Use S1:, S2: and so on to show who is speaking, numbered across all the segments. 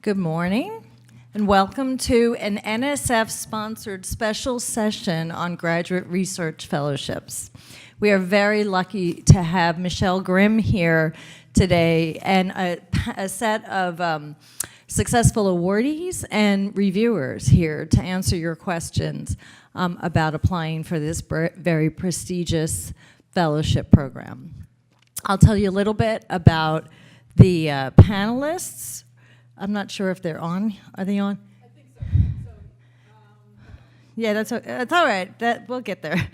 S1: Good morning, and welcome to an NSF-sponsored special session on graduate research fellowships. We are very lucky to have Michelle Grimm here today and a set of successful awardees and reviewers here to answer your questions about applying for this very prestigious fellowship program. I'll tell you a little bit about the panelists. I'm not sure if they're on. Are they on?
S2: I think so.
S1: Yeah, that's all right. We'll get there.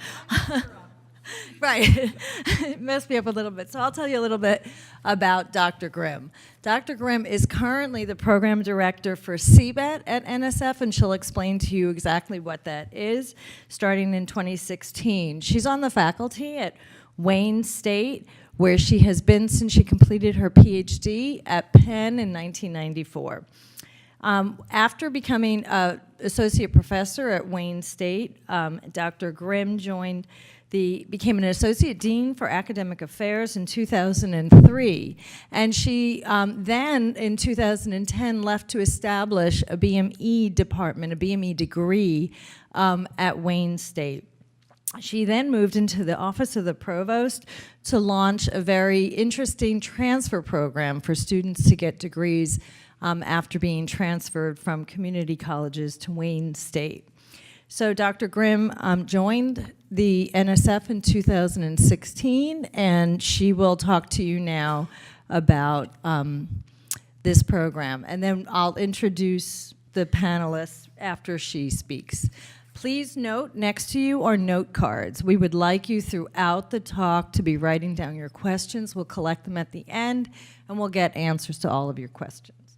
S1: Right. It messed me up a little bit. So I'll tell you a little bit about Dr. Grimm. Dr. Grimm is currently the program director for CBET at NSF, and she'll explain to you exactly what that is, starting in 2016. She's on the faculty at Wayne State, where she has been since she completed her PhD at Penn in 1994. After becoming an associate professor at Wayne State, Dr. Grimm became an associate dean for academic affairs in 2003. And she then, in 2010, left to establish a BME department, a BME degree at Wayne State. She then moved into the office of the provost to launch a very interesting transfer program for students to get degrees after being transferred from community colleges to Wayne State. So Dr. Grimm joined the NSF in 2016, and she will talk to you now about this program. And then I'll introduce the panelists after she speaks. Please note, next to you are note cards. We would like you throughout the talk to be writing down your questions. We'll collect them at the end, and we'll get answers to all of your questions.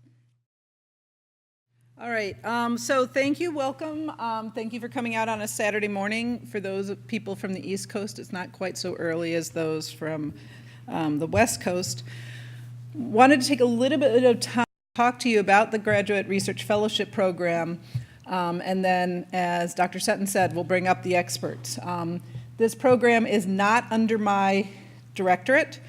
S2: All right, so thank you, welcome. Thank you for coming out on a Saturday morning. For those people from the East Coast, it's not quite so early as those from the West Coast. Wanted to take a little bit of time to talk to you about the Graduate Research Fellowship Program. And then, as Dr. Sutton said, we'll bring up the experts. This program is not under my directorate.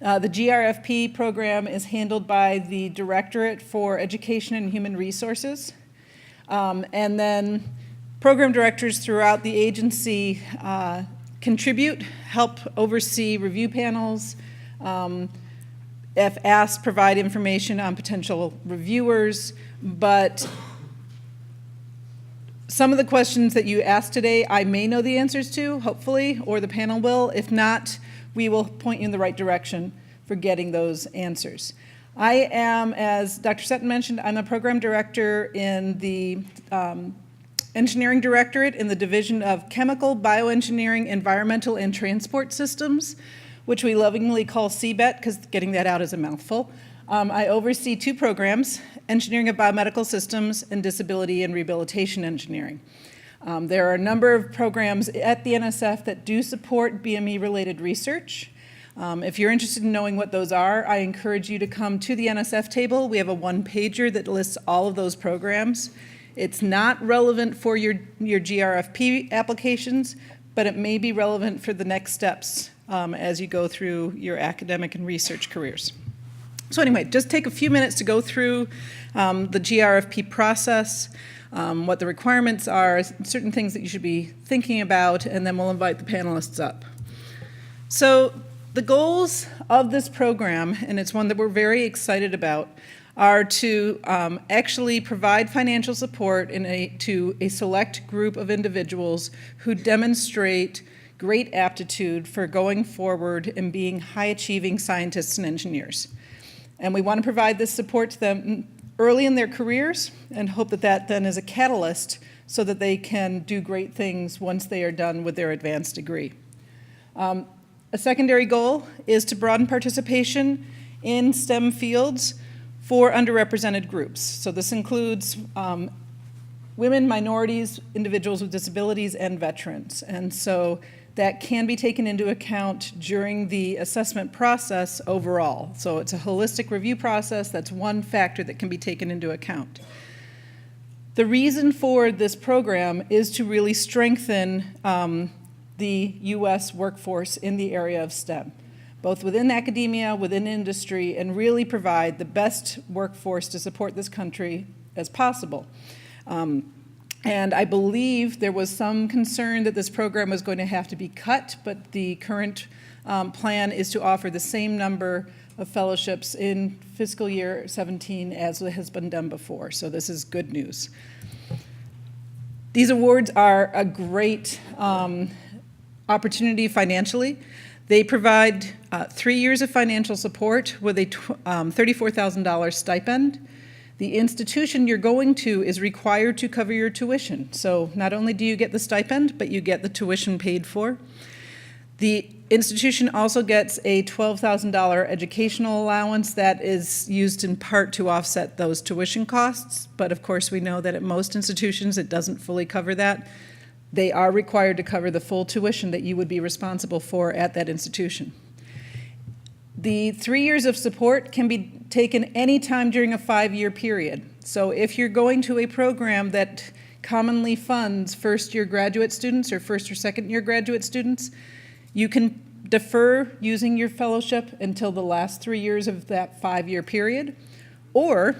S2: The GRFP program is handled by the Directorate for Education and Human Resources. And then program directors throughout the agency contribute, help oversee review panels, if asked, provide information on potential reviewers, but some of the questions that you asked today, I may know the answers to, hopefully, or the panel will. If not, we will point you in the right direction for getting those answers. I am, as Dr. Sutton mentioned, I'm a program director in the Engineering Directorate in the Division of Chemical, Bioengineering, Environmental, and Transport Systems, which we lovingly call CBET, because getting that out is a mouthful. I oversee two programs, Engineering of Biomedical Systems and Disability and Rehabilitation Engineering. There are a number of programs at the NSF that do support BME-related research. If you're interested in knowing what those are, I encourage you to come to the NSF table. We have a one-pager that lists all of those programs. It's not relevant for your GRFP applications, but it may be relevant for the next steps as you go through your academic and research careers. So anyway, just take a few minutes to go through the GRFP process, what the requirements are, certain things that you should be thinking about, and then we'll invite the panelists up. So the goals of this program, and it's one that we're very excited about, are to actually provide financial support to a select group of individuals who demonstrate great aptitude for going forward and being high-achieving scientists and engineers. And we want to provide this support to them early in their careers and hope that that then is a catalyst so that they can do great things once they are done with their advanced degree. A secondary goal is to broaden participation in STEM fields for underrepresented groups. So this includes women, minorities, individuals with disabilities, and veterans. And so that can be taken into account during the assessment process overall. So it's a holistic review process. That's one factor that can be taken into account. The reason for this program is to really strengthen the U.S. workforce in the area of STEM, both within academia, within industry, and really provide the best workforce to support this country as possible. And I believe there was some concern that this program was going to have to be cut, but the current plan is to offer the same number of fellowships in fiscal year 17 as has been done before. So this is good news. These awards are a great opportunity financially. They provide 3 years of financial support with a $34,000 stipend. The institution you're going to is required to cover your tuition. So not only do you get the stipend, but you get the tuition paid for. The institution also gets a $12,000 educational allowance that is used in part to offset those tuition costs. But of course, we know that at most institutions, it doesn't fully cover that. They are required to cover the full tuition that you would be responsible for at that institution. The 3 years of support can be taken any time during a 5-year period. So if you're going to a program that commonly funds first-year graduate students or first or second-year graduate students, you can defer using your fellowship until the last 3 years of that 5-year period. Or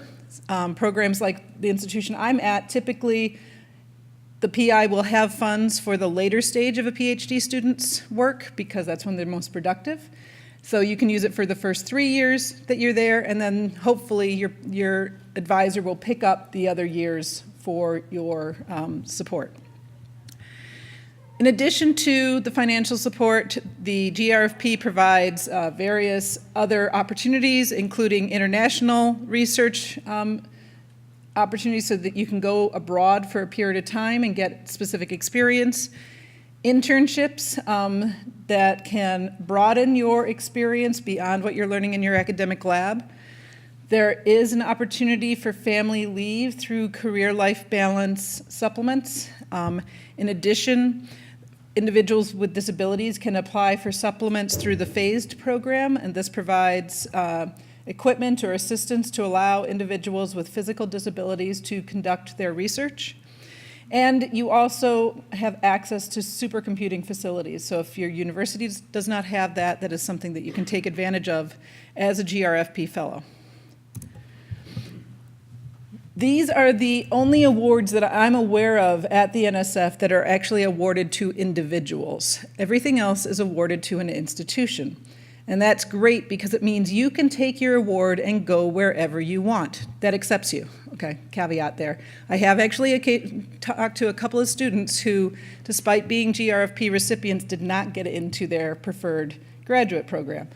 S2: programs like the institution I'm at, typically the PI will have funds for the later stage of a PhD student's work because that's when they're most productive. So you can use it for the first 3 years that you're there, and then hopefully your advisor will pick up the other years for your support. In addition to the financial support, the GRFP provides various other opportunities, including international research opportunities so that you can go abroad for a period of time and get specific experience. Internships that can broaden your experience beyond what you're learning in your academic lab. There is an opportunity for family leave through career life balance supplements. In addition, individuals with disabilities can apply for supplements through the phased program, and this provides equipment or assistance to allow individuals with physical disabilities to conduct their research. And you also have access to supercomputing facilities. So if your university does not have that, that is something that you can take advantage of as a GRFP fellow. These are the only awards that I'm aware of at the NSF that are actually awarded to individuals. Everything else is awarded to an institution. And that's great because it means you can take your award and go wherever you want. That accepts you. Okay, caveat there. I have actually talked to a couple of students who, despite being GRFP recipients, did not get into their preferred graduate program.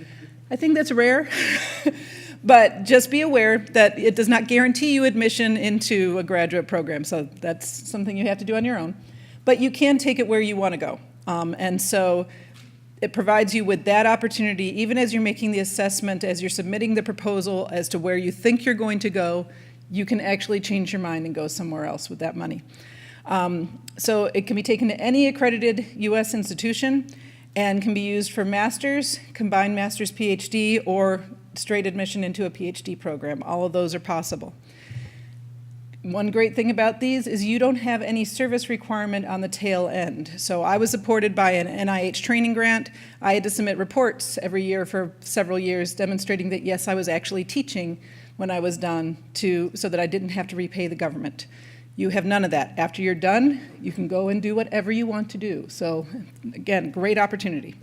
S2: I think that's rare, but just be aware that it does not guarantee you admission into a graduate program, so that's something you have to do on your own. But you can take it where you want to go. And so it provides you with that opportunity, even as you're making the assessment, as you're submitting the proposal as to where you think you're going to go, you can actually change your mind and go somewhere else with that money. So it can be taken to any accredited U.S. institution and can be used for master's, combined master's PhD, or straight admission into a PhD program. All of those are possible. One great thing about these is you don't have any service requirement on the tail end. So I was supported by an NIH training grant. I had to submit reports every year for several years demonstrating that, yes, I was actually teaching when I was done so that I didn't have to repay the government. You have none of that. After you're done, you can go and do whatever you want to do. So again, great opportunity.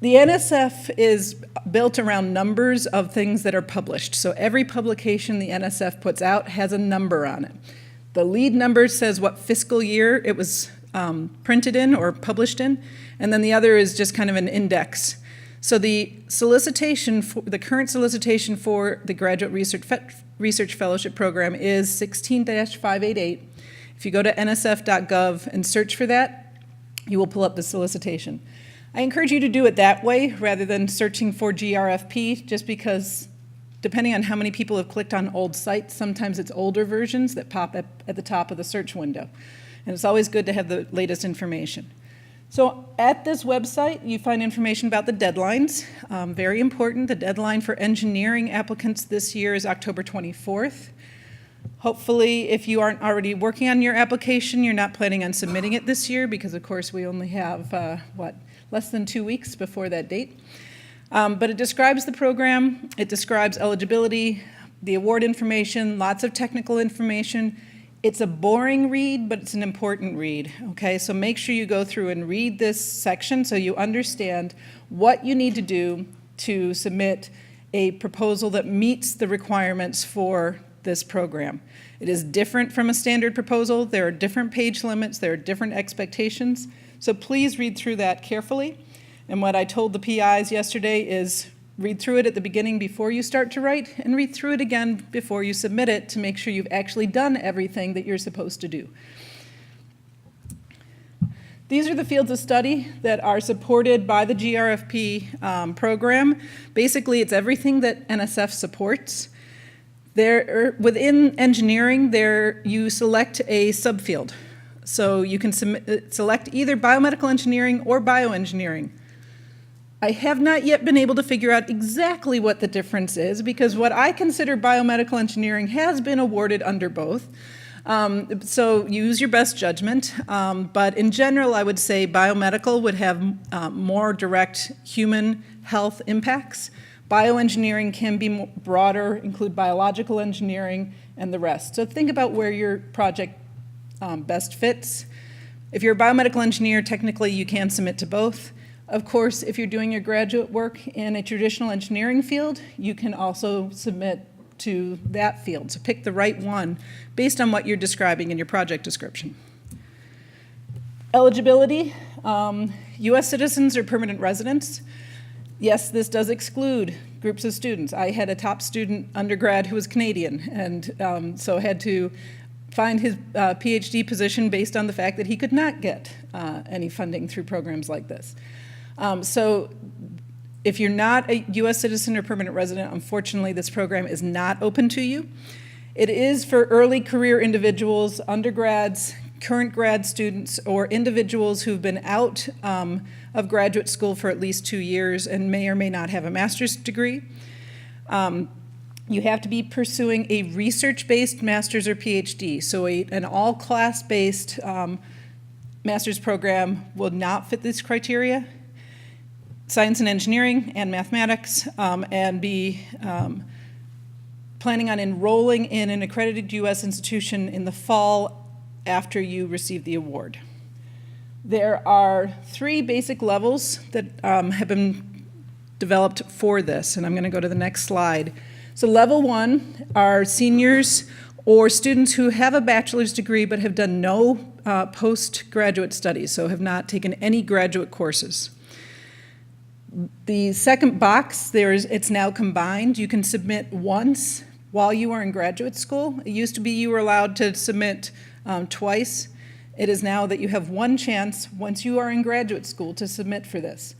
S2: The NSF is built around numbers of things that are published. So every publication the NSF puts out has a number on it. The lead number says what fiscal year it was printed in or published in, and then the other is just kind of an index. So the current solicitation for the Graduate Research Fellowship Program is 16-588. If you go to nsf.gov and search for that, you will pull up the solicitation. I encourage you to do it that way rather than searching for GRFP, just because depending on how many people have clicked on old sites, sometimes it's older versions that pop up at the top of the search window. And it's always good to have the latest information. So at this website, you find information about the deadlines. Very important, the deadline for engineering applicants this year is October 24th. Hopefully, if you aren't already working on your application, you're not planning on submitting it this year because, of course, we only have, less than 2 weeks before that date. But it describes the program, it describes eligibility, the award information, lots of technical information. It's a boring read, but it's an important read, okay? So make sure you go through and read this section so you understand what you need to do to submit a proposal that meets the requirements for this program. It is different from a standard proposal. There are different page limits. There are different expectations. So please read through that carefully. And what I told the PIs yesterday is read through it at the beginning before you start to write, and read through it again before you submit it to make sure you've actually done everything that you're supposed to do. These are the fields of study that are supported by the GRFP program. Basically, it's everything that NSF supports. Within engineering, you select a subfield. So you can select either biomedical engineering or bioengineering. I have not yet been able to figure out exactly what the difference is, because what I consider biomedical engineering has been awarded under both. So use your best judgment, but in general I would say biomedical would have more direct human health impacts. Bioengineering can be broader, include biological engineering and the rest. So think about where your project best fits. If you're a biomedical engineer, technically you can submit to both. Of course, if you're doing your graduate work in a traditional engineering field, you can also submit to that field. So pick the right one based on what you're describing in your project description. Eligibility, US citizens or permanent residents. Yes, this does exclude groups of students. I had a top student undergrad who was Canadian, and so had to find his PhD position based on the fact that he could not get any funding through programs like this. So if you're not a US citizen or permanent resident, unfortunately this program is not open to you. It is for early career individuals, undergrads, current grad students, or individuals who've been out of graduate school for at least 2 years and may or may not have a master's degree. You have to be pursuing a research-based master's or PhD. So an all-class-based master's program will not fit this criteria. Science and engineering and mathematics, and be planning on enrolling in an accredited US institution in the fall after you receive the award. There are 3 basic levels that have been developed for this, and I'm going to go to the next slide. So level 1 are seniors or students who have a bachelor's degree but have done no postgraduate studies, so have not taken any graduate courses. The second box, it's now combined. You can submit once while you are in graduate school. It used to be you were allowed to submit twice. It is now that you have one chance once you are in graduate school to submit for this,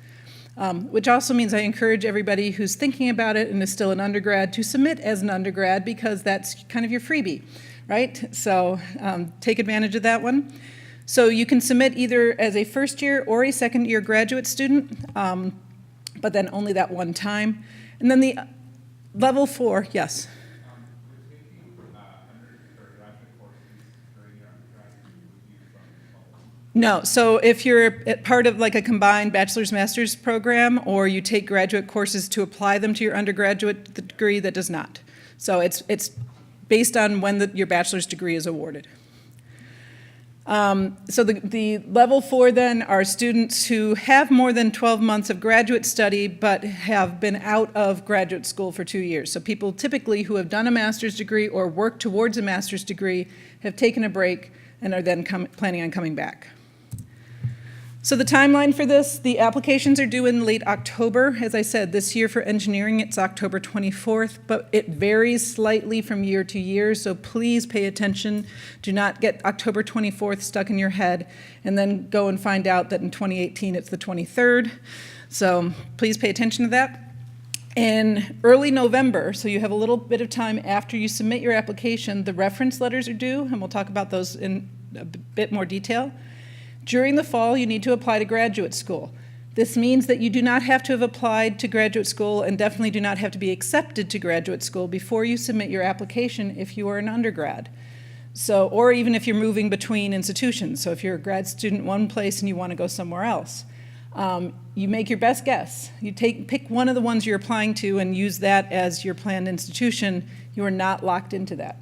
S2: which also means I encourage everybody who's thinking about it and is still an undergrad to submit as an undergrad, because that's kind of your freebie, right? So take advantage of that one. So you can submit either as a first year or a second year graduate student, but then only that one time. And then the level 4, yes? No, so if you're part of like a combined bachelor's master's program, or you take graduate courses to apply them to your undergraduate degree, that does not. So it's based on when your bachelor's degree is awarded. So the level 4 then are students who have more than 12 months of graduate study but have been out of graduate school for 2 years. So people typically who have done a master's degree or worked towards a master's degree have taken a break and are then planning on coming back. So the timeline for this, the applications are due in late October. As I said, this year for engineering, it's October 24th, but it varies slightly from year to year, so please pay attention. Do not get October 24th stuck in your head and then go and find out that in 2018 it's the 23rd. So please pay attention to that. In early November, so you have a little bit of time after you submit your application, the reference letters are due, and we'll talk about those in a bit more detail. During the fall, you need to apply to graduate school. This means that you do not have to have applied to graduate school and definitely do not have to be accepted to graduate school before you submit your application if you are an undergrad. So, or even if you're moving between institutions. So if you're a grad student one place and you want to go somewhere else. You make your best guess. You pick one of the ones you're applying to and use that as your planned institution. You are not locked into that.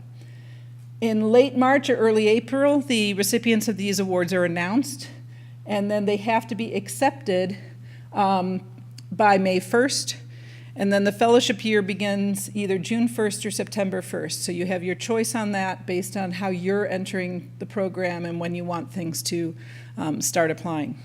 S2: In late March or early April, the recipients of these awards are announced, and then they have to be accepted by May 1st, and then the fellowship year begins either June 1st or September 1st. So you have your choice on that based on how you're entering the program and when you want things to start applying.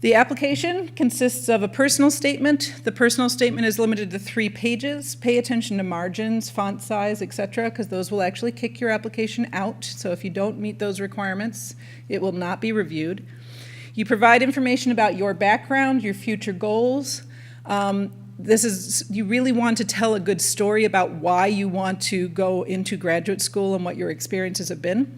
S2: The application consists of a personal statement. The personal statement is limited to 3 pages. Pay attention to margins, font size, etc., because those will actually kick your application out. So if you don't meet those requirements, it will not be reviewed. You provide information about your background, your future goals. You really want to tell a good story about why you want to go into graduate school and what your experiences have been.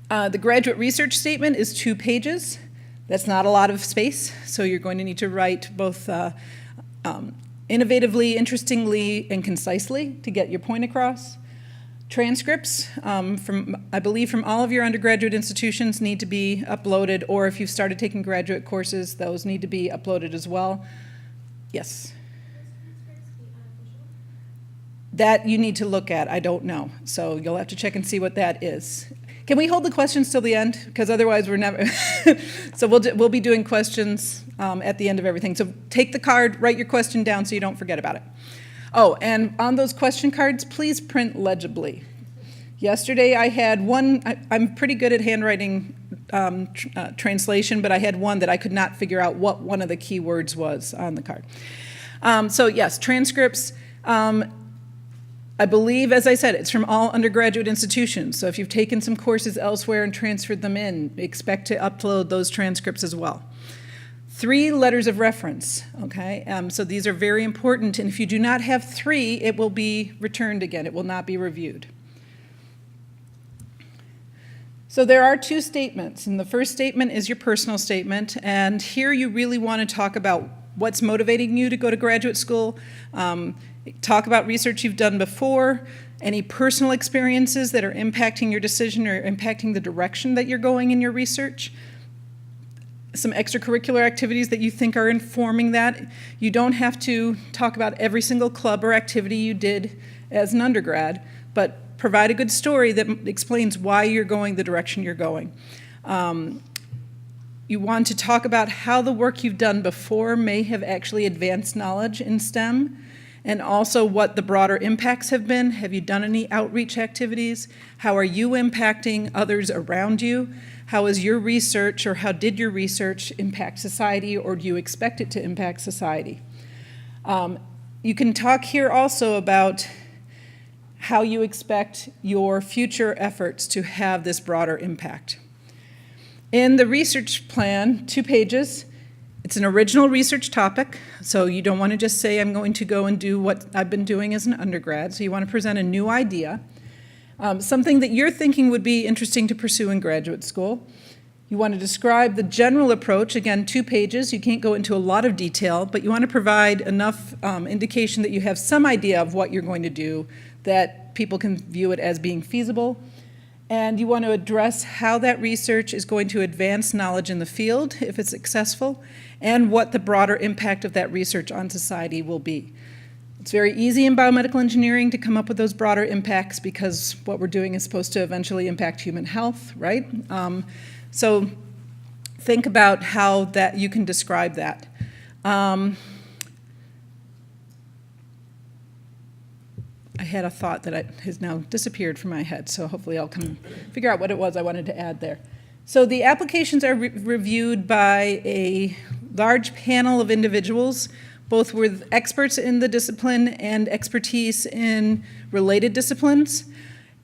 S2: The graduate research statement is 2 pages. That's not a lot of space, so you're going to need to write both innovatively, interestingly, and concisely to get your point across. Transcripts I believe from all of your undergraduate institutions need to be uploaded, or if you've started taking graduate courses, those need to be uploaded as well. Yes? That you need to look at. I don't know, so you'll have to check and see what that is. Can we hold the questions till the end? Because otherwise we're never, so we'll be doing questions at the end of everything. So take the card, write your question down so you don't forget about it. Oh, and on those question cards, please print legibly. Yesterday I had one, I'm pretty good at handwriting translation, but I had one that I could not figure out what one of the key words was on the card. So yes, transcripts. I believe, as I said, it's from all undergraduate institutions. So if you've taken some courses elsewhere and transferred them in, expect to upload those transcripts as well. 3 letters of reference, okay? So these are very important, and if you do not have 3, it will be returned again. It will not be reviewed. So there are 2 statements, and the first statement is your personal statement, and here you really want to talk about what's motivating you to go to graduate school. Talk about research you've done before, any personal experiences that are impacting your decision or impacting the direction that you're going in your research, some extracurricular activities that you think are informing that. You don't have to talk about every single club or activity you did as an undergrad, but provide a good story that explains why you're going the direction you're going. You want to talk about how the work you've done before may have actually advanced knowledge in STEM, and also what the broader impacts have been. Have you done any outreach activities? How are you impacting others around you? How is your research, or how did your research impact society, or do you expect it to impact society? You can talk here also about how you expect your future efforts to have this broader impact. In the research plan, 2 pages, it's an original research topic, so you don't want to just say, I'm going to go and do what I've been doing as an undergrad, so you want to present a new idea, something that you're thinking would be interesting to pursue in graduate school. You want to describe the general approach, again, 2 pages, you can't go into a lot of detail, but you want to provide enough indication that you have some idea of what you're going to do, that people can view it as being feasible. And you want to address how that research is going to advance knowledge in the field, if it's successful, and what the broader impact of that research on society will be. It's very easy in biomedical engineering to come up with those broader impacts because what we're doing is supposed to eventually impact human health, right? So think about how that you can describe that. I had a thought that has now disappeared from my head, so hopefully I'll figure out what it was I wanted to add there. So the applications are reviewed by a large panel of individuals, both with experts in the discipline and expertise in related disciplines.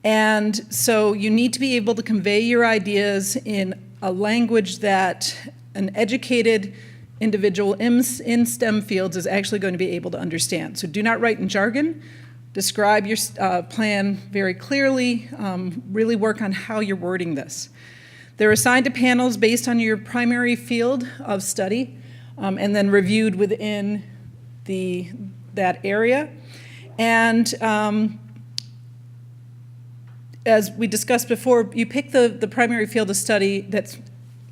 S2: And so you need to be able to convey your ideas in a language that an educated individual in STEM fields is actually going to be able to understand. So do not write in jargon. Describe your plan very clearly, really work on how you're wording this. They're assigned to panels based on your primary field of study, and then reviewed within that area. And as we discussed before, you pick the primary field of study that's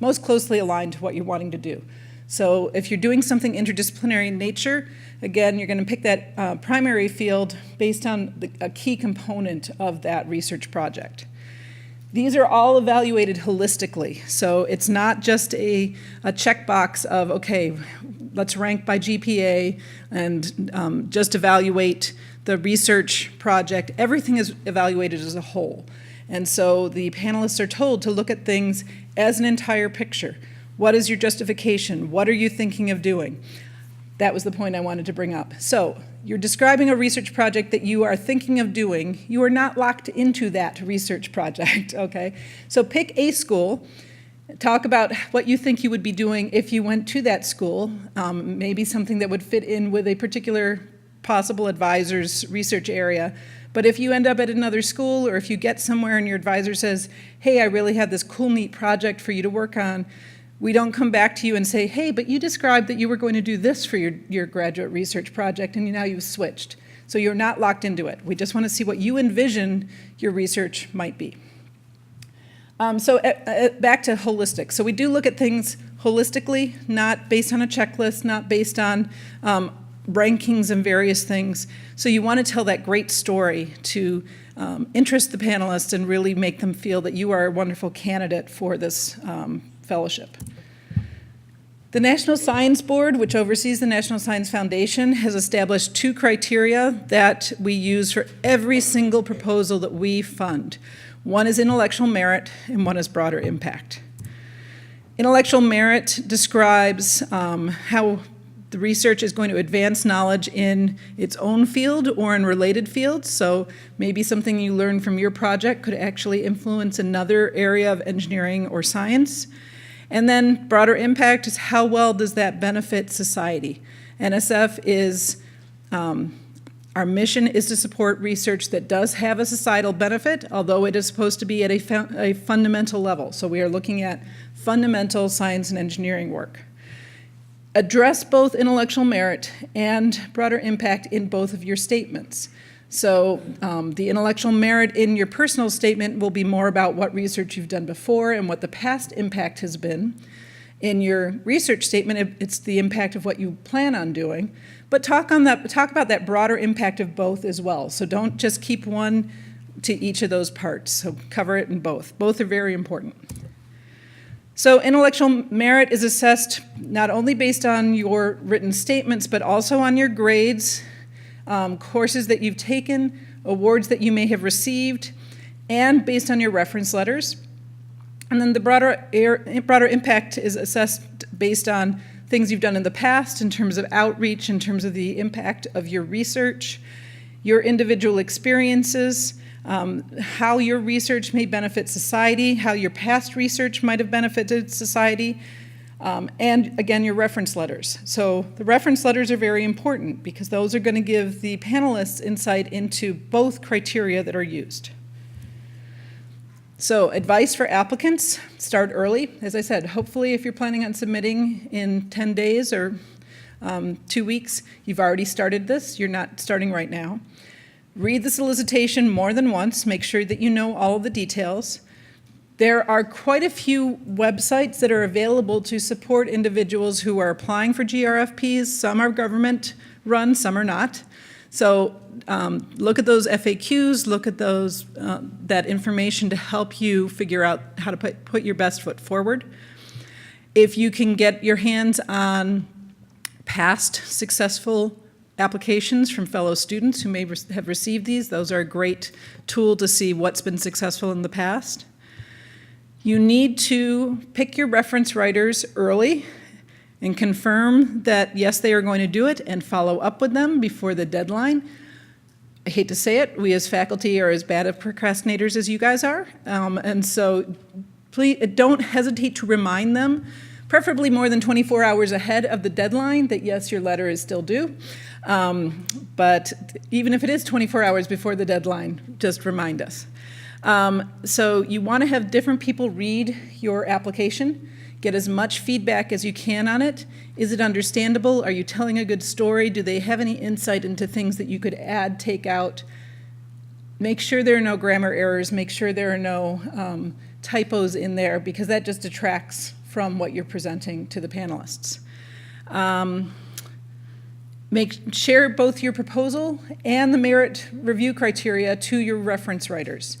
S2: most closely aligned to what you're wanting to do. So if you're doing something interdisciplinary in nature, again, you're going to pick that primary field based on a key component of that research project. These are all evaluated holistically, so it's not just a checkbox of, okay, let's rank by GPA and just evaluate the research project. Everything is evaluated as a whole. And so the panelists are told to look at things as an entire picture. What is your justification? What are you thinking of doing? That was the point I wanted to bring up. So you're describing a research project that you are thinking of doing. You are not locked into that research project, okay? So pick a school, talk about what you think you would be doing if you went to that school, maybe something that would fit in with a particular possible advisor's research area. But if you end up at another school, or if you get somewhere and your advisor says, hey, I really have this cool, neat project for you to work on, we don't come back to you and say, hey, but you described that you were going to do this for your graduate research project, and now you've switched. So you're not locked into it. We just want to see what you envision your research might be. So back to holistic. So we do look at things holistically, not based on a checklist, not based on rankings and various things. So you want to tell that great story to interest the panelists and really make them feel that you are a wonderful candidate for this fellowship. The National Science Board, which oversees the National Science Foundation, has established 2 criteria that we use for every single proposal that we fund. One is intellectual merit, and one is broader impact. Intellectual merit describes how the research is going to advance knowledge in its own field or in related fields. So maybe something you learn from your project could actually influence another area of engineering or science. And then broader impact is how well does that benefit society. NSF is, our mission is to support research that does have a societal benefit, although it is supposed to be at a fundamental level. So we are looking at fundamental science and engineering work. Address both intellectual merit and broader impact in both of your statements. So the intellectual merit in your personal statement will be more about what research you've done before and what the past impact has been. In your research statement, it's the impact of what you plan on doing. But talk about that broader impact of both as well. So don't just keep one to each of those parts. So cover it in both. Both are very important. So intellectual merit is assessed not only based on your written statements, but also on your grades, courses that you've taken, awards that you may have received, and based on your reference letters. And then the broader impact is assessed based on things you've done in the past in terms of outreach, in terms of the impact of your research, your individual experiences, how your research may benefit society, how your past research might have benefited society, and again, your reference letters. So the reference letters are very important because those are going to give the panelists insight into both criteria that are used. So advice for applicants, start early. As I said, hopefully if you're planning on submitting in 10 days or 2 weeks, you've already started this. You're not starting right now. Read the solicitation more than once. Make sure that you know all of the details. There are quite a few websites that are available to support individuals who are applying for GRFPs. Some are government run, some are not. So look at those FAQs, look at those that information to help you figure out how to put your best foot forward. If you can get your hands on past successful applications from fellow students who may have received these, those are a great tool to see what's been successful in the past. You need to pick your reference writers early and confirm that, yes, they are going to do it and follow up with them before the deadline. I hate to say it, we as faculty are as bad of procrastinators as you guys are. And so please don't hesitate to remind them, preferably more than 24 hours ahead of the deadline, that yes, your letter is still due. But even if it is 24 hours before the deadline, just remind us. So you want to have different people read your application, get as much feedback as you can on it. Is it understandable? Are you telling a good story? Do they have any insight into things that you could add, take out? Make sure there are no grammar errors. Make sure there are no typos in there, because that just detracts from what you're presenting to the panelists. Share both your proposal and the merit review criteria to your reference writers.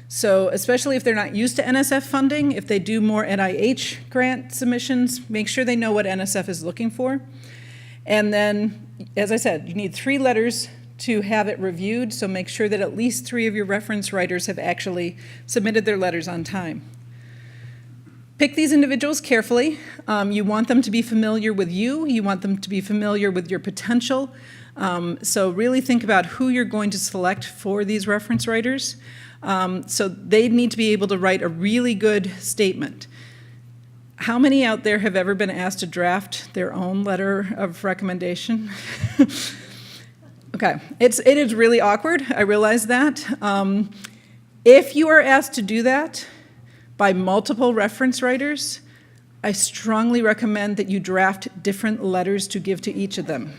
S2: So especially if they're not used to NSF funding, if they do more NIH grant submissions, make sure they know what NSF is looking for. And then, as I said, you need 3 letters to have it reviewed, so make sure that at least 3 of your reference writers have actually submitted their letters on time. Pick these individuals carefully. You want them to be familiar with you. You want them to be familiar with your potential. So really think about who you're going to select for these reference writers. So they need to be able to write a really good statement. How many out there have ever been asked to draft their own letter of recommendation? Okay, it is really awkward, I realize that. If you are asked to do that by multiple reference writers, I strongly recommend that you draft different letters to give to each of them.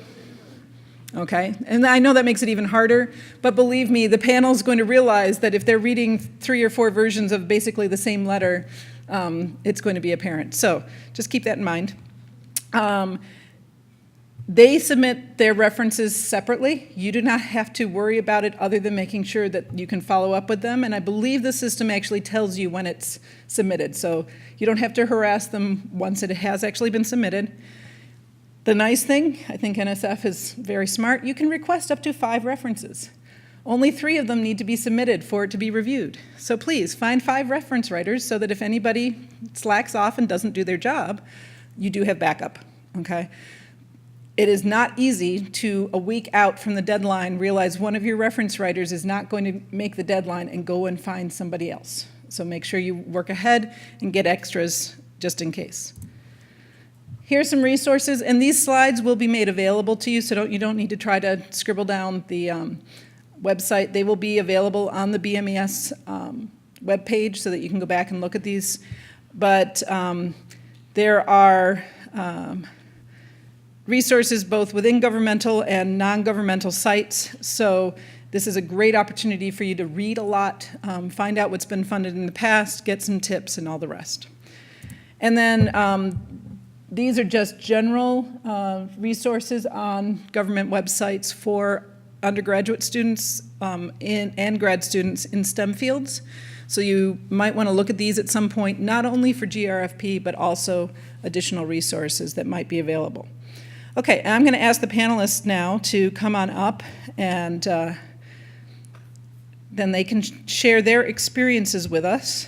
S2: Okay, and I know that makes it even harder, but believe me, the panel's going to realize that if they're reading 3 or 4 versions of basically the same letter, it's going to be apparent. So just keep that in mind. They submit their references separately. You do not have to worry about it other than making sure that you can follow up with them. And I believe the system actually tells you when it's submitted. So you don't have to harass them once it has actually been submitted. The nice thing, I think NSF is very smart, you can request up to 5 references. Only 3 of them need to be submitted for it to be reviewed. So please find 5 reference writers so that if anybody slacks off and doesn't do their job, you do have backup, okay? It is not easy to, a week out from the deadline, realize one of your reference writers is not going to make the deadline and go and find somebody else. So make sure you work ahead and get extras just in case. Here's some resources, and these slides will be made available to you, so you don't need to try to scribble down the website. They will be available on the BMES webpage so that you can go back and look at these. But there are resources both within governmental and non-governmental sites. So this is a great opportunity for you to read a lot, find out what's been funded in the past, get some tips and all the rest. And then these are just general resources on government websites for undergraduate students and grad students in STEM fields. So you might want to look at these at some point, not only for GRFP, but also additional resources that might be available. Okay, I'm going to ask the panelists now to come on up, and then they can share their experiences with us.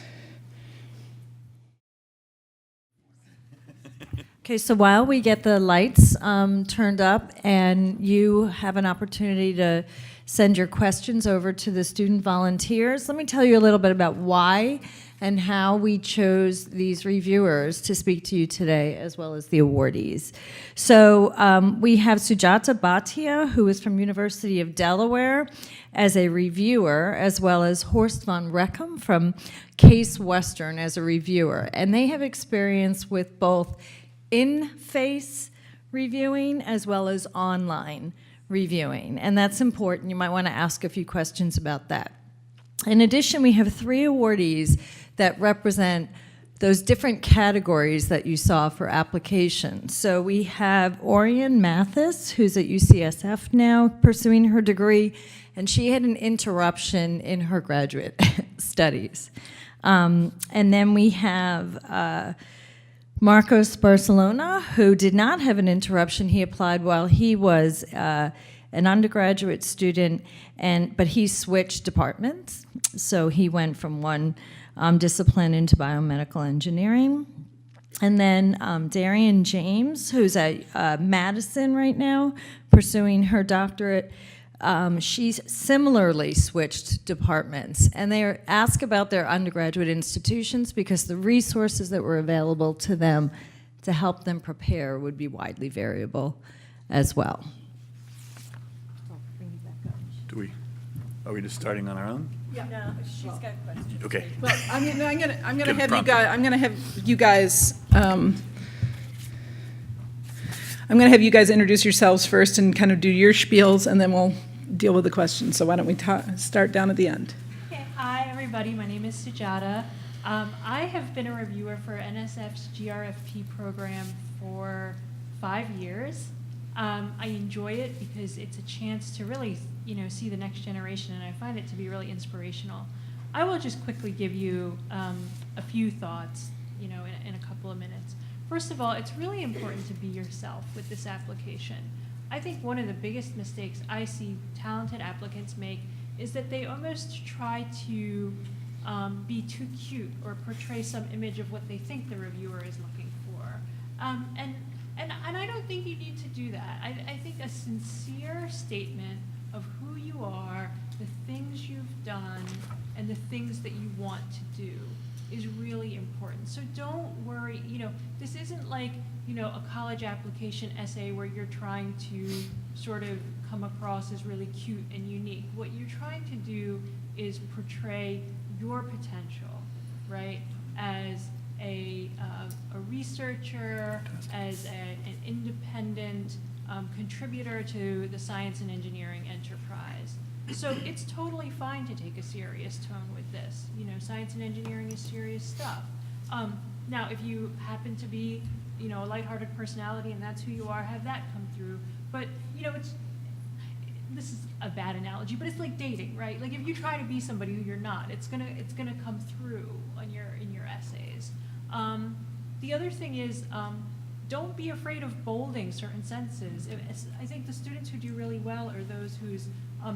S1: Okay, so while we get the lights turned up and you have an opportunity to send your questions over to the student volunteers, let me tell you a little bit about why and how we chose these reviewers to speak to you today, as well as the awardees. So we have Sujata Bhatia, who is from University of Delaware, as a reviewer, as well as Horst von Rechem from Case Western as a reviewer. And they have experience with both in-face reviewing as well as online reviewing. And that's important. You might want to ask a few questions about that. In addition, we have 3 awardees that represent those different categories that you saw for applications. So we have Orion Mathis, who's at UCSF now pursuing her degree, and she had an interruption in her graduate studies. And then we have Marcos Barcelona, who did not have an interruption. He applied while he was an undergraduate student, but he switched departments. So he went from one discipline into biomedical engineering. And then Darian James, who's at Madison right now, pursuing her doctorate. She's similarly switched departments. And they ask about their undergraduate institutions because the resources that were available to them to help them prepare would be widely variable as well.
S3: Are we just starting on our own?
S1: Yeah. No, she's got questions.
S3: Okay.
S2: Well, I'm gonna have you guys introduce yourselves first and kind of do your spiels, and then we'll deal with the questions. So why don't we start down at the end?
S4: Okay. Hi, everybody. My name is Sujata. I have been a reviewer for NSF's GRFP program for 5 years. I enjoy it because it's a chance to really, see the next generation, and I find it to be really inspirational. I will just quickly give you a few thoughts, in a couple of minutes. First of all, it's really important to be yourself with this application. I think one of the biggest mistakes I see talented applicants make is that they almost try to be too cute or portray some image of what they think the reviewer is looking for. And I don't think you need to do that. I think a sincere statement of who you are, the things you've done, and the things that you want to do is really important. So don't worry, this isn't like, a college application essay where you're trying to sort of come across as really cute and unique. What you're trying to do is portray your potential, right? As a researcher, as an independent contributor to the science and engineering enterprise. So it's totally fine to take a serious tone with this. Science and engineering is serious stuff. Now, if you happen to be, a lighthearted personality and that's who you are, have that come through. But, this is a bad analogy, but it's like dating, right? Like if you try to be somebody who you're not, it's gonna come through in your essays. The other thing is, don't be afraid of bolding certain sentences. I think the students who do really well are those whose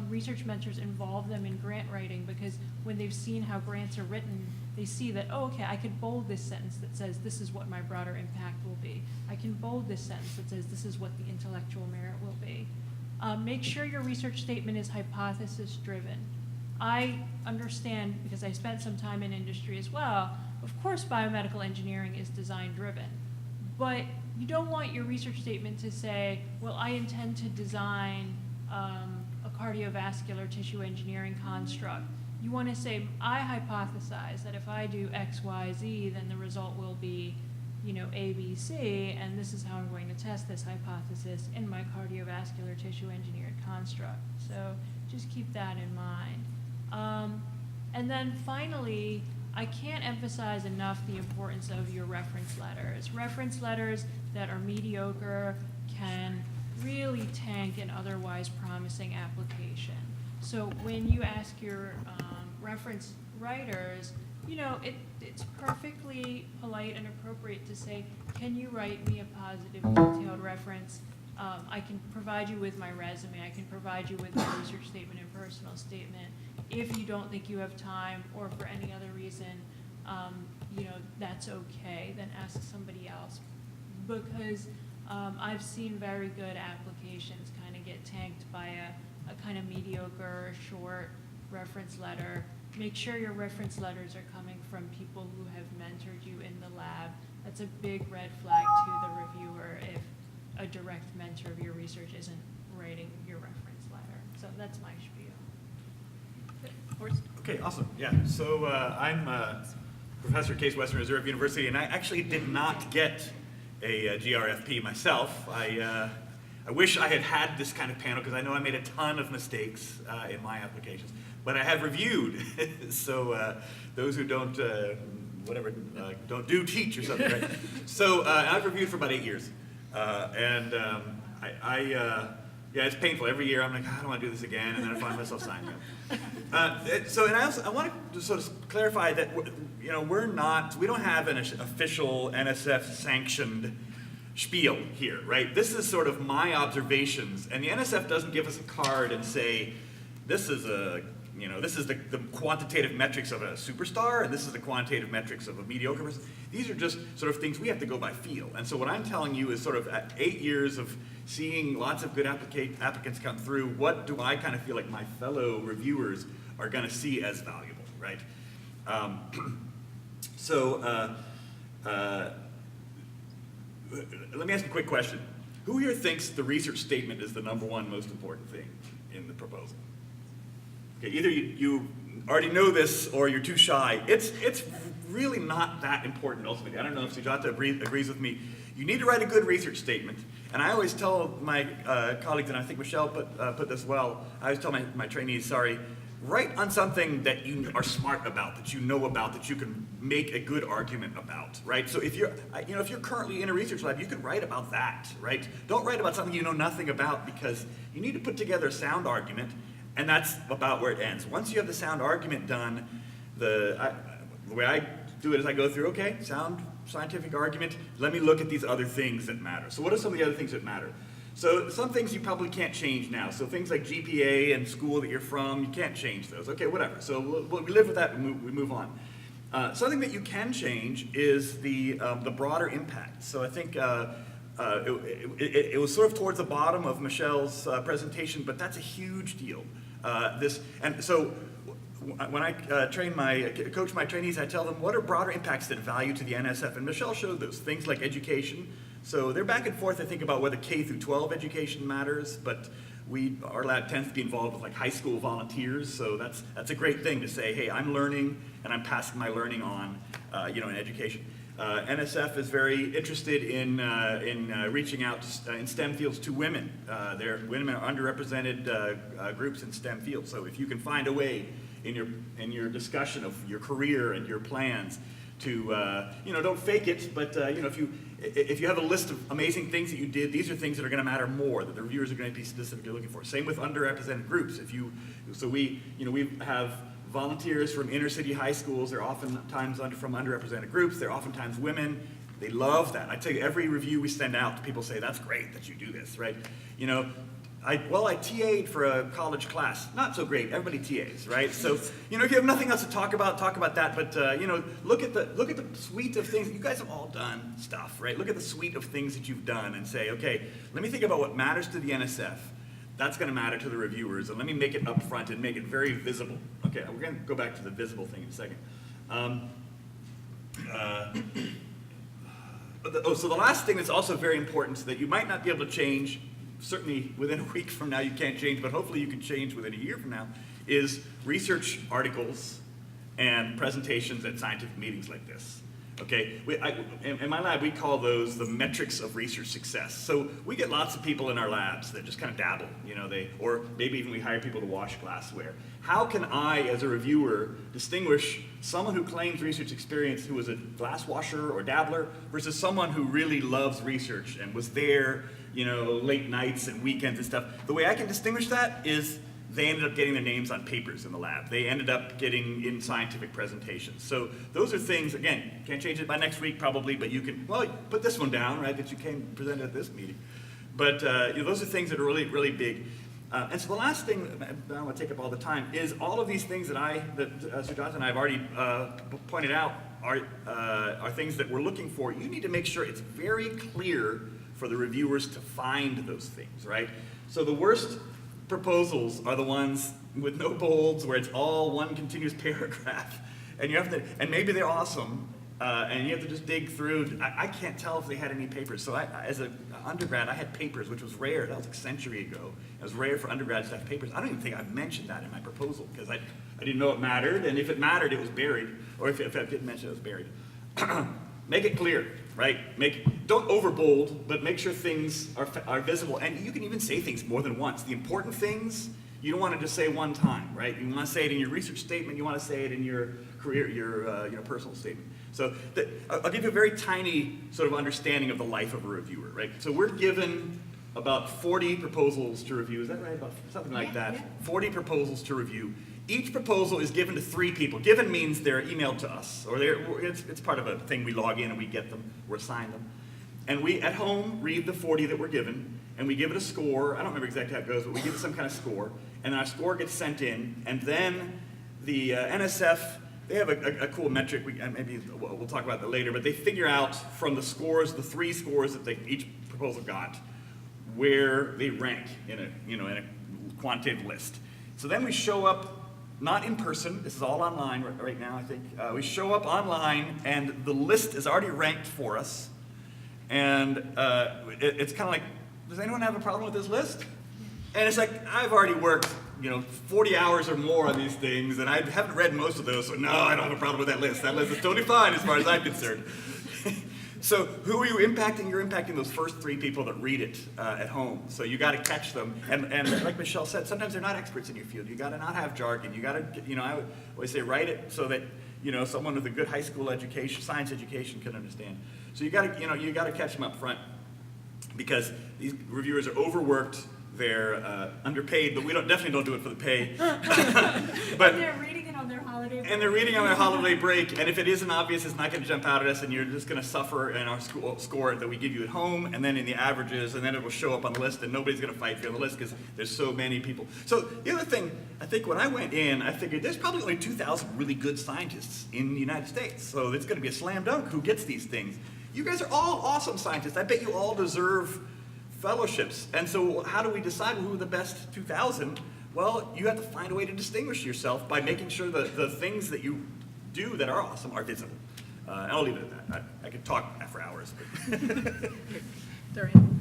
S4: research mentors involve them in grant writing, because when they've seen how grants are written, they see that, oh, okay, I could bold this sentence that says this is what my broader impact will be. I can bold this sentence that says this is what the intellectual merit will be. Make sure your research statement is hypothesis driven. I understand, because I spent some time in industry as well, of course biomedical engineering is design driven, but you don't want your research statement to say, well, I intend to design a cardiovascular tissue engineering construct. You want to say, I hypothesize that if I do X, Y, Z, then the result will be, A, B, C, and this is how I'm going to test this hypothesis in my cardiovascular tissue engineered construct. So just keep that in mind. And then finally, I can't emphasize enough the importance of your reference letters. Reference letters that are mediocre can really tank an otherwise promising application. So when you ask your reference writers, it's perfectly polite and appropriate to say, can you write me a positive, detailed reference? I can provide you with my resume. I can provide you with my research statement and personal statement. If you don't think you have time, or for any other reason, that's okay. Then ask somebody else, because I've seen very good applications kind of get tanked by a kind of mediocre, short reference letter. Make sure your reference letters are coming from people who have mentored you in the lab. That's a big red flag to the reviewer if a direct mentor of your research isn't writing your reference letter. So that's my spiel.
S3: Okay, awesome. Yeah, so I'm Professor Case Western Reserve University, and I actually did not get a GRFP myself. I wish I had this kind of panel, because I know I made a ton of mistakes in my applications, but I have reviewed. So those who don't, don't do teach or something, right? So I've reviewed for about 8 years. Yeah, it's painful. Every year I'm like, I don't want to do this again, and then I find myself signing up. I want to sort of clarify that we don't have an official NSF sanctioned spiel here, right? This is sort of my observations, and the NSF doesn't give us a card and say, this is the quantitative metrics of a superstar, and this is the quantitative metrics of a mediocre person. These are just sort of things we have to go by feel. And so what I'm telling you is sort of at 8 years of seeing lots of good applicants come through, what do I kind of feel like my fellow reviewers are going to see as valuable, right? Let me ask a quick question. Who here thinks the research statement is the #1 most important thing in the proposal? Okay, either you already know this or you're too shy. It's really not that important ultimately. I don't know if Sujata agrees with me. You need to write a good research statement. And I always tell my colleagues, and I think Michelle put this well, I always tell my trainees, write on something that you are smart about, that you know about, that you can make a good argument about, right? So if you're currently in a research lab, you can write about that, right? Don't write about something you know nothing about, because you need to put together a sound argument, and that's about where it ends. Once you have the sound argument done, the way I do it is I go through, okay, sound scientific argument, let me look at these other things that matter. So what are some of the other things that matter? So some things you probably can't change now. So things like GPA and school that you're from, you can't change those. Okay, whatever. So we live with that and we move on. Something that you can change is the broader impact. So I think it was sort of towards the bottom of Michelle's presentation, but that's a huge deal. When I coach my trainees, I tell them, what are broader impacts that value to the NSF? And Michelle showed those things like education. So they're back and forth, I think, about whether K through 12 education matters, but our lab tends to be involved with like high school volunteers. So that's a great thing to say, hey, I'm learning and I'm passing my learning on, in education. NSF is very interested in reaching out in STEM fields to women. Women are underrepresented groups in STEM fields. So if you can find a way in your discussion of your career and your plans to don't fake it, but if you have a list of amazing things that you did, these are things that are going to matter more, that the reviewers are going to be specifically looking for. Same with underrepresented groups. We have volunteers from inner city high schools. They're oftentimes from underrepresented groups. They're oftentimes women. They love that. I tell you, every review we send out, people say, that's great that you do this, right? I TA'd for a college class. Not so great. Everybody TAs, right? So, if you have nothing else to talk about that. But look at the suite of things. You guys have all done stuff, right? Look at the suite of things that you've done and say, okay, let me think about what matters to the NSF. That's going to matter to the reviewers, and let me make it up front and make it very visible. Okay, we're going to go back to the visible thing in a second. So the last thing that's also very important that you might not be able to change, certainly within a week from now you can't change, but hopefully you can change within a year from now, is research articles and presentations at scientific meetings like this. Okay, in my lab we call those the metrics of research success. So we get lots of people in our labs that just kind of dabble, or maybe even we hire people to wash glassware. How can I, as a reviewer, distinguish someone who claims research experience who is a glass washer or dabbler versus someone who really loves research and was there, late nights and weekends and stuff? The way I can distinguish that is they ended up getting their names on papers in the lab. They ended up getting in scientific presentations. So those are things, again, can't change it by next week probably, but you can, put this one down, right, that you came presented at this meeting. But those are things that are really, really big. And so the last thing, I don't want to take up all the time, is all of these things that Sir Jonathan and I have already pointed out are things that we're looking for. You need to make sure it's very clear for the reviewers to find those things, right? So the worst proposals are the ones with no bolds, where it's all one continuous paragraph, and maybe they're awesome, and you have to just dig through. I can't tell if they had any papers. So as an undergrad, I had papers, which was rare. That was like a century ago. It was rare for undergrads to have papers. I don't even think I mentioned that in my proposal, because I didn't know it mattered, and if it mattered, it was buried, or if I didn't mention it, it was buried. Make it clear, right? Don't overbold, but make sure things are visible. And you can even say things more than once. The important things, you don't want to just say one time, right? You want to say it in your research statement. You want to say it in your career, your personal statement. So I'll give you a very tiny sort of understanding of the life of a reviewer, right? So we're given about 40 proposals to review. Is that right? About something like that. Yeah. 40 proposals to review. Each proposal is given to 3 people. Given means they're emailed to us, or it's part of a thing. We log in and we get them, or assign them. And we, at home, read the 40 that we're given, and we give it a score. I don't remember exactly how it goes, but we give it some kind of score. And our score gets sent in, and then the NSF, they have a cool metric. Maybe we'll talk about that later, but they figure out from the scores, the 3 scores that each proposal got, where they rank in a quantitative list. So then we show up, not in person, this is all online right now, I think. We show up online, and the list is already ranked for us. And it's kind of like, does anyone have a problem with this list? And it's like, I've already worked 40 hours or more on these things, and I haven't read most of those, so no, I don't have a problem with that list. That list is totally fine as far as I'm concerned. So who are you impacting? You're impacting those first 3 people that read it at home. So you got to catch them. And like Michelle said, sometimes they're not experts in your field. You got to not have jargon. You got to, I would always say write it so that, someone with a good high school education, science education can understand. So you got to catch them up front, because these reviewers are overworked. They're underpaid, but we definitely don't do it for the pay. But
S4: And they're reading it on their holiday break.
S3: And they're reading on their holiday break, and if it isn't obvious, it's not going to jump out at us, and you're just going to suffer in our score that we give you at home, and then in the averages, and then it will show up on the list, and nobody's going to fight for you on the list because there's so many people. So the other thing, I think when I went in, I figured there's probably only 2,000 really good scientists in the United States, so it's going to be a slam dunk who gets these things. You guys are all awesome scientists. I bet you all deserve fellowships. And so how do we decide who are the best 2,000? Well, you have to find a way to distinguish yourself by making sure that the things that you do that are awesome are visible. And I'll leave it at that. I could talk for hours.
S2: Darian.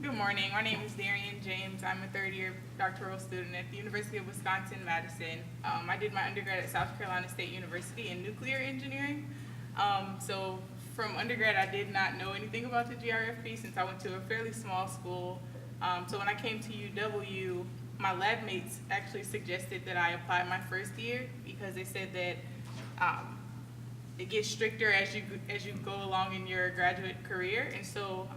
S5: Good morning. My name is Darian James. I'm a third-year doctoral student at the University of Wisconsin-Madison. I did my undergrad at South Carolina State University in nuclear engineering. So from undergrad, I did not know anything about the GRFP since I went to a fairly small school. So when I came to UW, my lab mates actually suggested that I apply my first year because they said that it gets stricter as you go along in your graduate career. And so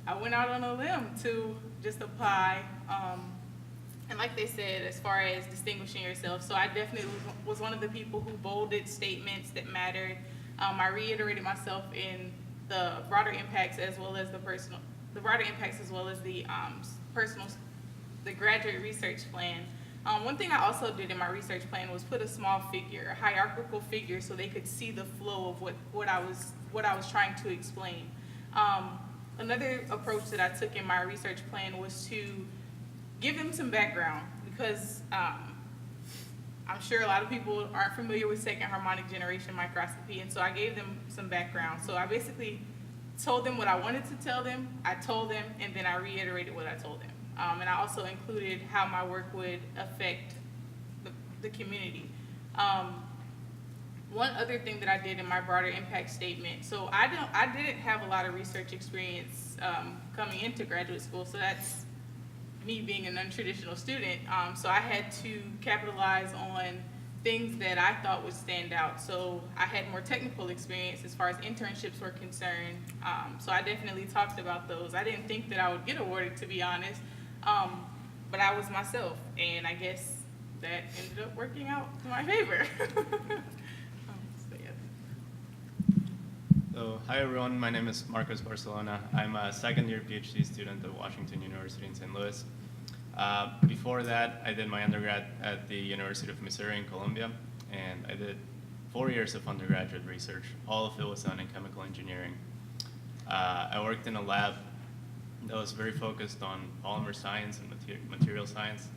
S5: I went out on a limb to just apply. And like they said, as far as distinguishing yourself, so I definitely was one of the people who bolded statements that mattered. I reiterated myself in the broader impacts as well as the the graduate research plan. One thing I also did in my research plan was put a small figure, a hierarchical figure, so they could see the flow of what I was trying to explain. Another approach that I took in my research plan was to give them some background, because I'm sure a lot of people aren't familiar with second harmonic generation microscopy, and so I gave them some background. So I basically told them what I wanted to tell them, I told them, and then I reiterated what I told them. And I also included how my work would affect the community. One other thing that I did in my broader impact statement, so I didn't have a lot of research experience coming into graduate school, so that's me being a non-traditional student. So I had to capitalize on things that I thought would stand out. So I had more technical experience as far as internships were concerned. So I definitely talked about those. I didn't think that I would get awarded, to be honest, but I was myself, and I guess that ended up working out to my favor.
S6: So, hi everyone, my name is Marcos Barcelona. I'm a second-year PhD student at Washington University in St. Louis. Before that, I did my undergrad at the University of Missouri in Columbia, and I did 4 years of undergraduate research. All of it was done in chemical engineering. I worked in a lab that was very focused on polymer science and material science,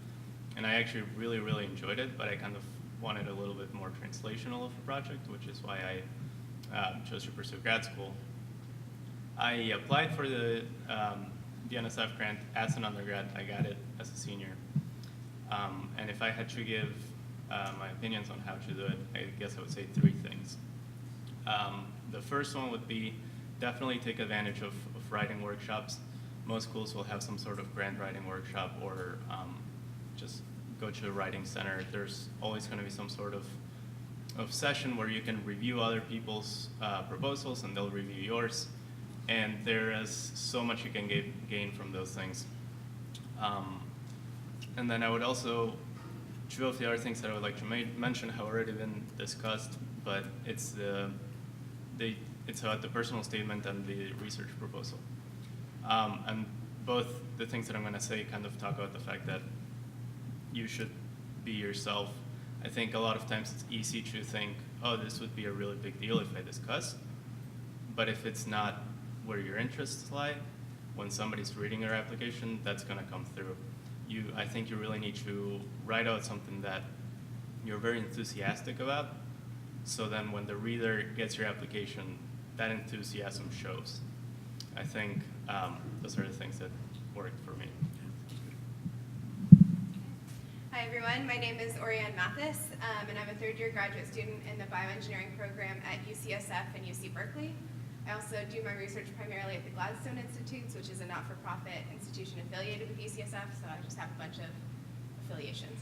S6: and I actually really enjoyed it, but I kind of wanted a little bit more translational of a project, which is why I chose to pursue grad school. I applied for the NSF grant as an undergrad. I got it as a senior. And if I had to give my opinions on how to do it, I guess I would say 3 things. The first one would be definitely take advantage of writing workshops. Most schools will have some sort of grant writing workshop, or just go to a writing center. There's always going to be some sort of session where you can review other people's proposals and they'll review yours. And there is so much you can gain from those things. And then I would also, 2 of the other things that I would like to mention have already been discussed, but it's about the personal statement and the research proposal. And both the things that I'm going to say kind of talk about the fact that you should be yourself. I think a lot of times it's easy to think, oh, this would be a really big deal if I discuss, but if it's not where your interests lie, when somebody's reading your application, that's going to come through. I think you really need to write out something that you're very enthusiastic about, so then when the reader gets your application, that enthusiasm shows. I think those are the things that worked for me.
S7: Hi everyone, my name is Orianne Mathis, and I'm a third-year graduate student in the Bioengineering program at UCSF and UC Berkeley. I also do my research primarily at the Gladstone Institutes, which is a not-for-profit institution affiliated with UCSF, so I just have a bunch of affiliations.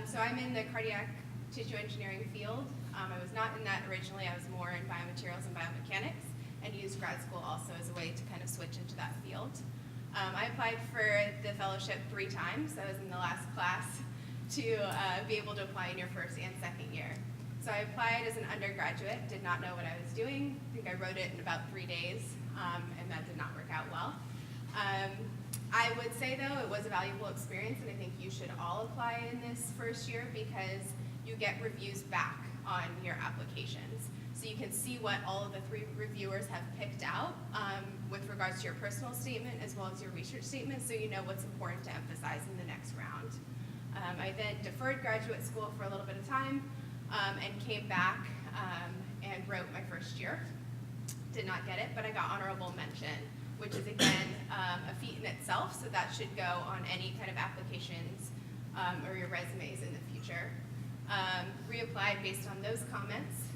S7: So I'm in the cardiac tissue engineering field. I was not in that originally. I was more in biomaterials and biomechanics, and used grad school also as a way to kind of switch into that field. I applied for the fellowship 3 times. I was in the last class to be able to apply in your first and second year. So I applied as an undergraduate, did not know what I was doing. I think I wrote it in about 3 days, and that did not work out well. I would say, though, it was a valuable experience, and I think you should all apply in this first year because you get reviews back on your applications. So you can see what all of the 3 reviewers have picked out with regards to your personal statement as well as your research statement, so you know what's important to emphasize in the next round. I then deferred graduate school for a little bit of time and came back and wrote my first year. Did not get it, but I got honorable mention, which is again a feat in itself, so that should go on any kind of applications or your resumes in the future. Reapplied based on those comments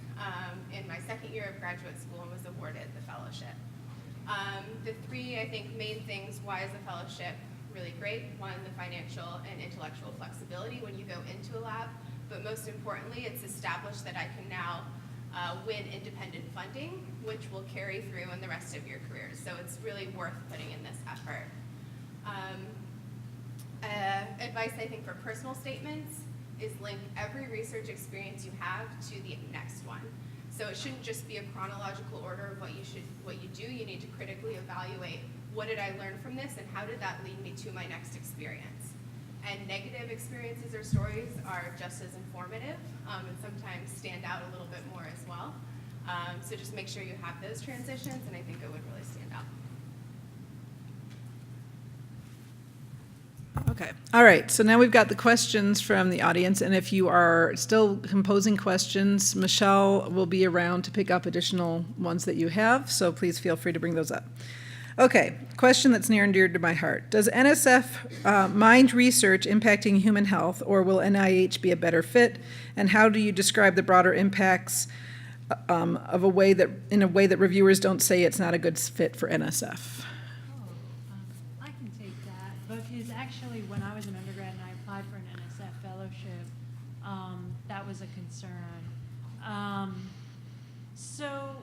S7: in my second year of graduate school and was awarded the fellowship. The 3, I think, main things, why is the fellowship really great? 1, the financial and intellectual flexibility when you go into a lab, but most importantly, it's established that I can now win independent funding, which will carry through in the rest of your careers. So it's really worth putting in this effort. Advice, I think, for personal statements is link every research experience you have to the next one. So it shouldn't just be a chronological order of what you do. You need to critically evaluate, what did I learn from this and how did that lead me to my next experience? And negative experiences or stories are just as informative and sometimes stand out a little bit more as well. So just make sure you have those transitions, and I think it would really stand out.
S2: Okay, all right, so now we've got the questions from the audience, and if you are still composing questions, Michelle will be around to pick up additional ones that you have, so please feel free to bring those up. Okay, question that's near and dear to my heart. Does NSF mind research impacting human health, or will NIH be a better fit? And how do you describe the broader impacts of in a way that reviewers don't say it's not a good fit for NSF?
S4: I can take that, because actually when I was an undergrad and I applied for an NSF fellowship, that was a concern. So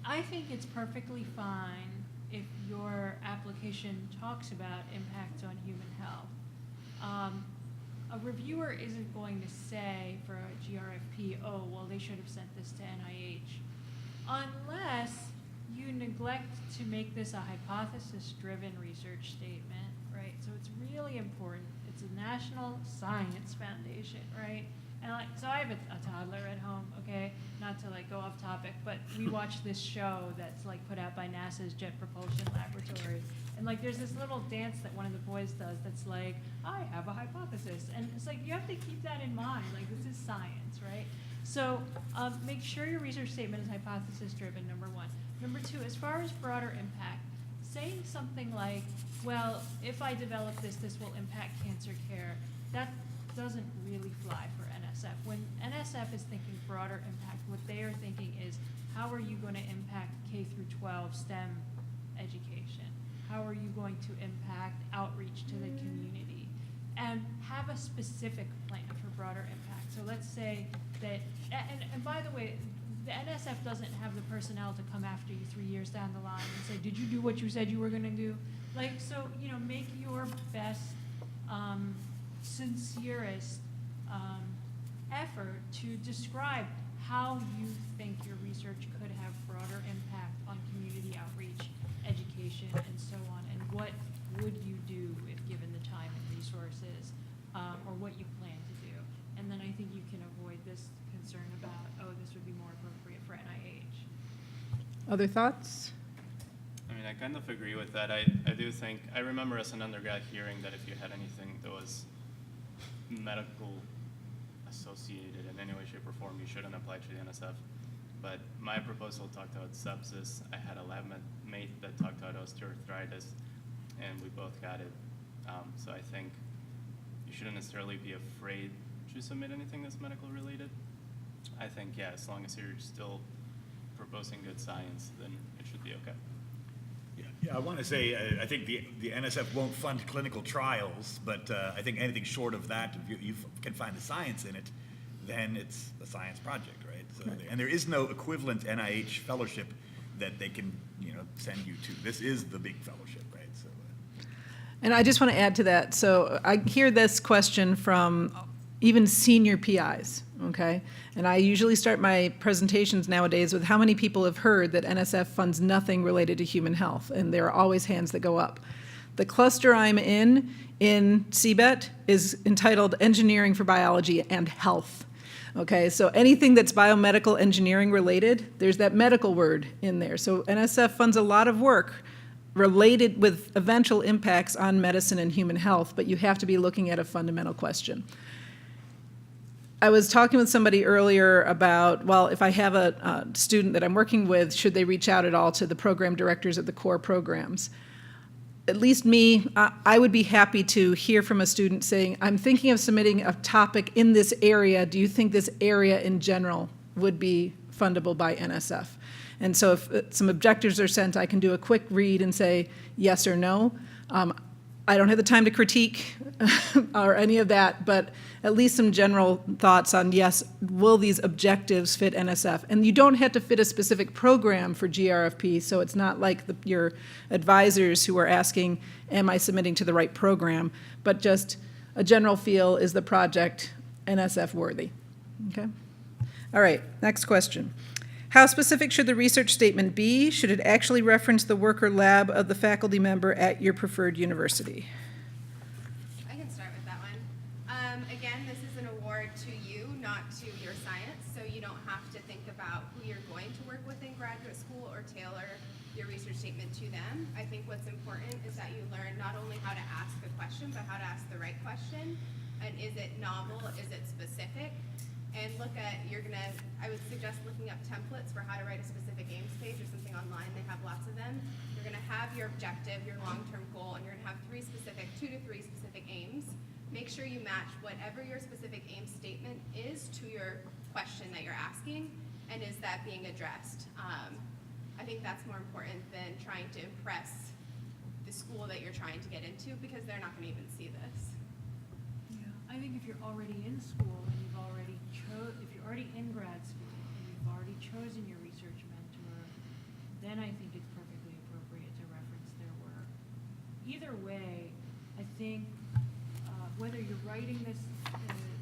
S4: I think it's perfectly fine if your application talks about impact on human health. A reviewer isn't going to say for a GRFP, oh, well, they should have sent this to NIH, unless you neglect to make this a hypothesis-driven research statement, right? So it's really important. It's a national science foundation, right? And so I have a toddler at home, okay? Not to go off topic, but we watch this show that's put out by NASA's Jet Propulsion Laboratory. And there's this little dance that one of the boys does that's I have a hypothesis. And it's you have to keep that in mind. This is science, right? So make sure your research statement is hypothesis driven, number 1. Number 2, as far as broader impact, saying something well, if I develop this, this will impact cancer care, that doesn't really fly for NSF. When NSF is thinking broader impact, what they are thinking is, how are you going to impact K through 12 STEM education? How are you going to impact outreach to the community? And have a specific plan for broader impact. So let's say that, and by the way, the NSF doesn't have the personnel to come after you 3 years down the line and say, did you do what you said you were going to do? So, make your best, sincerest effort to describe how you think your research could have broader impact on community outreach, education, and so on, and what would you do if given the time and resources, or what you plan to do. And then I think you can avoid this concern about, oh, this would be more appropriate for NIH.
S2: Other thoughts?
S6: I mean, I kind of agree with that. I do think, I remember as an undergrad hearing that if you had anything that was medical associated in any way, shape, or form, you shouldn't apply to the NSF. But my proposal talked about sepsis. I had a lab mate that talked about osteoarthritis, and we both got it. So I think you shouldn't necessarily be afraid to submit anything that's medical related. I think, yeah, as long as you're still proposing good science, then it should be okay.
S3: Yeah, I want to say, I think the NSF won't fund clinical trials, but I think anything short of that, if you can find the science in it, then it's a science project, right? So, and there is no equivalent NIH fellowship that they can, send you to. This is the big fellowship, right? So.
S2: And I just want to add to that. So I hear this question from even senior PIs, okay? And I usually start my presentations nowadays with how many people have heard that NSF funds nothing related to human health, and there are always hands that go up. The cluster I'm in CBET is entitled Engineering for Biology and Health. Okay, so anything that's biomedical engineering related, there's that medical word in there. So NSF funds a lot of work related with eventual impacts on medicine and human health, but you have to be looking at a fundamental question. I was talking with somebody earlier about, well, if I have a student that I'm working with, should they reach out at all to the program directors at the core programs? At least me, I would be happy to hear from a student saying, I'm thinking of submitting a topic in this area. Do you think this area in general would be fundable by NSF? And so if some objectives are sent, I can do a quick read and say yes or no. I don't have the time to critique or any of that, but at least some general thoughts on, yes, will these objectives fit NSF? And you don't have to fit a specific program for GRFP, so it's not like your advisors who are asking, am I submitting to the right program? But just a general feel, is the project NSF worthy? Okay? All right, next question. How specific should the research statement be? Should it actually reference the work or lab of the faculty member at your preferred university?
S7: I can start with that one. Again, this is an award to you, not to your science, so you don't have to think about who you're going to work with in graduate school or tailor your research statement to them. I think what's important is that you learn not only how to ask a question, but how to ask the right question. And is it novel? Is it specific? And I would suggest looking up templates for how to write a specific aims page or something online. They have lots of them. You're gonna have your objective, your long-term goal, and you're gonna have 2 to 3 specific aims. Make sure you match whatever your specific aim statement is to your question that you're asking, and is that being addressed? I think that's more important than trying to impress the school that you're trying to get into, because they're not gonna even see this.
S4: Yeah, I think if you're already in school and if you're already in grad school and you've already chosen your research mentor, then I think it's perfectly appropriate to reference their work. Either way, I think whether you're writing this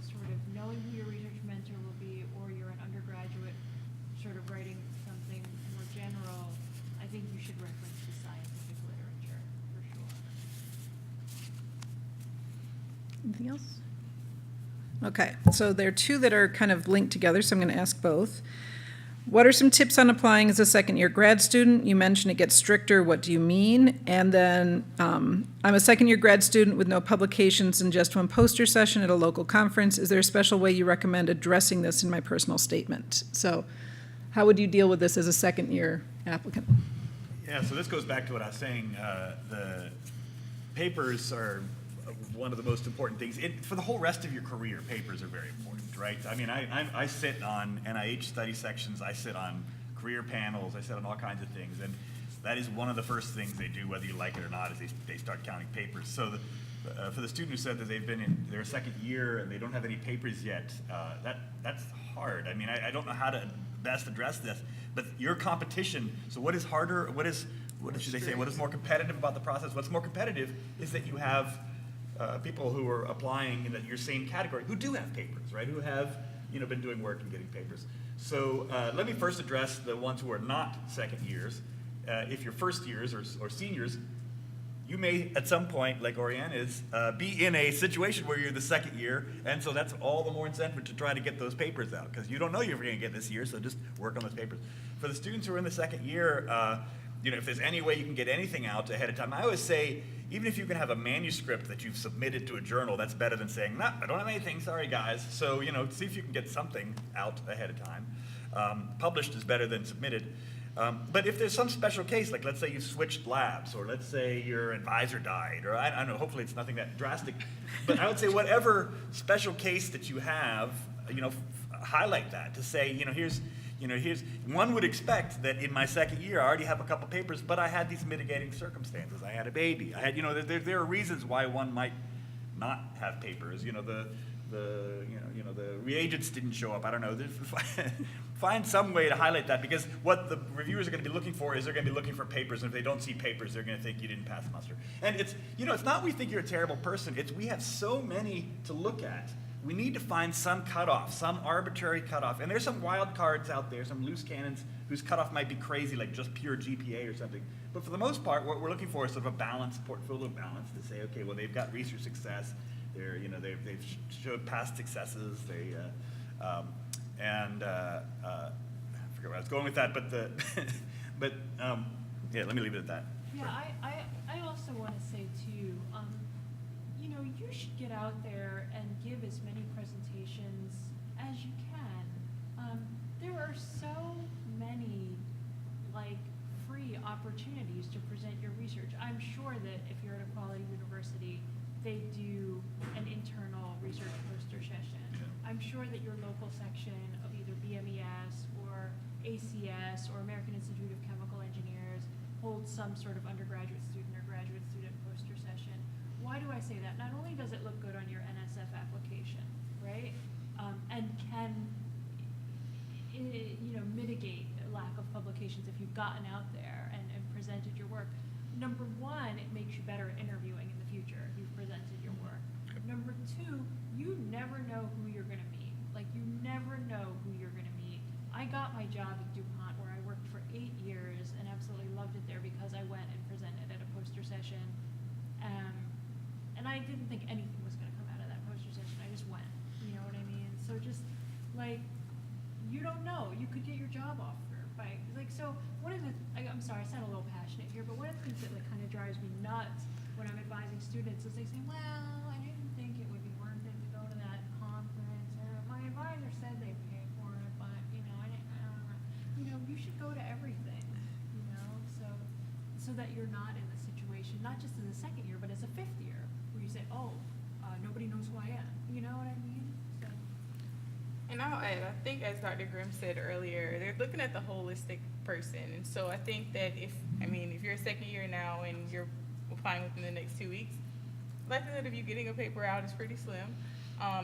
S4: sort of knowing who your research mentor will be, or you're an undergraduate sort of writing something more general, I think you should reference the scientific literature for sure.
S2: Anything else? Okay, so there are two that are kind of linked together, so I'm going to ask both. What are some tips on applying as a second-year grad student? You mentioned it gets stricter. What do you mean? And then I'm a second-year grad student with no publications and just one poster session at a local conference. Is there a special way you recommend addressing this in my personal statement? So how would you deal with this as a second-year applicant?
S3: Yeah, so this goes back to what I was saying. The papers are one of the most important things. For the whole rest of your career, papers are very important, right? I mean, I sit on NIH study sections, I sit on career panels, I sit on all kinds of things, and that is one of the first things they do, whether you like it or not, is they start counting papers. So for the student who said that they've been in their second year and they don't have any papers yet, that's hard. I mean, I don't know how to best address this, but your competition, so what is harder, what should they say, what is more competitive about the process? What's more competitive is that you have people who are applying in your same category who do have papers, right? Who have been doing work and getting papers. So let me first address the ones who are not second years. If you're first years or seniors, you may at some point, like Oriane is, be in a situation where you're the second year, and so that's all the more incentive to try to get those papers out, because you don't know you're going to get this year, so just work on those papers. For the students who are in the second year, if there's any way you can get anything out ahead of time, I always say, even if you can have a manuscript that you've submitted to a journal, that's better than saying, no, I don't have anything, sorry guys. So, see if you can get something out ahead of time. Published is better than submitted. But if there's some special case, like let's say you switched labs, or let's say your advisor died, or I don't know, hopefully it's nothing that drastic, but I would say whatever special case that you have, highlight that to say, here's, one would expect that in my second year, I already have a couple papers, but I had these mitigating circumstances. I had a baby. I had, there are reasons why one might not have papers. The reagents didn't show up. I don't know. Find some way to highlight that, because what the reviewers are going to be looking for is they're going to be looking for papers, and if they don't see papers, they're going to think you didn't pass muster. And it's not we think you're a terrible person. It's we have so many to look at. We need to find some cutoff, some arbitrary cutoff. And there's some wild cards out there, some loose cannons whose cutoff might be crazy, like just pure GPA or something. But for the most part, what we're looking for is sort of a balanced portfolio balance to say, okay, well, they've got research success. They've showed past successes. I forget where I was going with that, but let me leave it at that.
S4: Yeah, I also want to say too, you should get out there and give as many presentations as you can. There are so many free opportunities to present your research. I'm sure that if you're at a quality university, they do an internal research poster session. Yeah. I'm sure that your local section of either BMES or ACS or American Institute of Chemical Engineers holds some sort of undergraduate student or graduate student poster session. Why do I say that? Not only does it look good on your NSF application, right? And can mitigate a lack of publications if you've gotten out there and presented your work. Number one, it makes you better at interviewing in the future if you've presented your work. Number two, you never know who you're going to meet. You never know who you're going to meet. I got my job at DuPont, where I worked for 8 years and absolutely loved it there because I went and presented at a poster session. And I didn't think anything was going to come out of that poster session. I just went. You know what I mean? So just, you don't know. You could get your job offer by, so one of the, I'm sorry, I sound a little passionate here, but one of the things that kind of drives me nuts when I'm advising students is they say, well, I didn't think it would be worth it to go to that conference, or my advisor said they'd pay for it, but, I didn't, you should go to everything, so that you're not in the situation, not just as a second year, but as a fifth year, where you say, nobody knows who I am, you know what I mean? So.
S5: And I'll add, I think as Dr. Grimm said earlier, they're looking at the holistic person. And so I think that if you're a second year now and you're applying within the next 2 weeks, likelihood of you getting a paper out is pretty slim,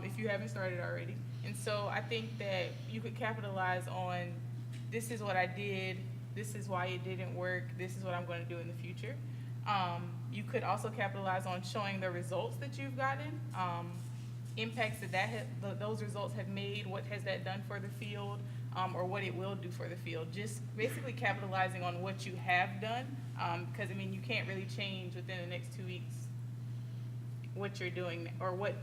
S5: if you haven't started already. And so I think that you could capitalize on, this is what I did, this is why it didn't work, this is what I'm going to do in the future. You could also capitalize on showing the results that you've gotten, impacts that those results have made, what has that done for the field, or what it will do for the field. Just basically capitalizing on what you have done, because you can't really change within the next 2 weeks what you're doing or what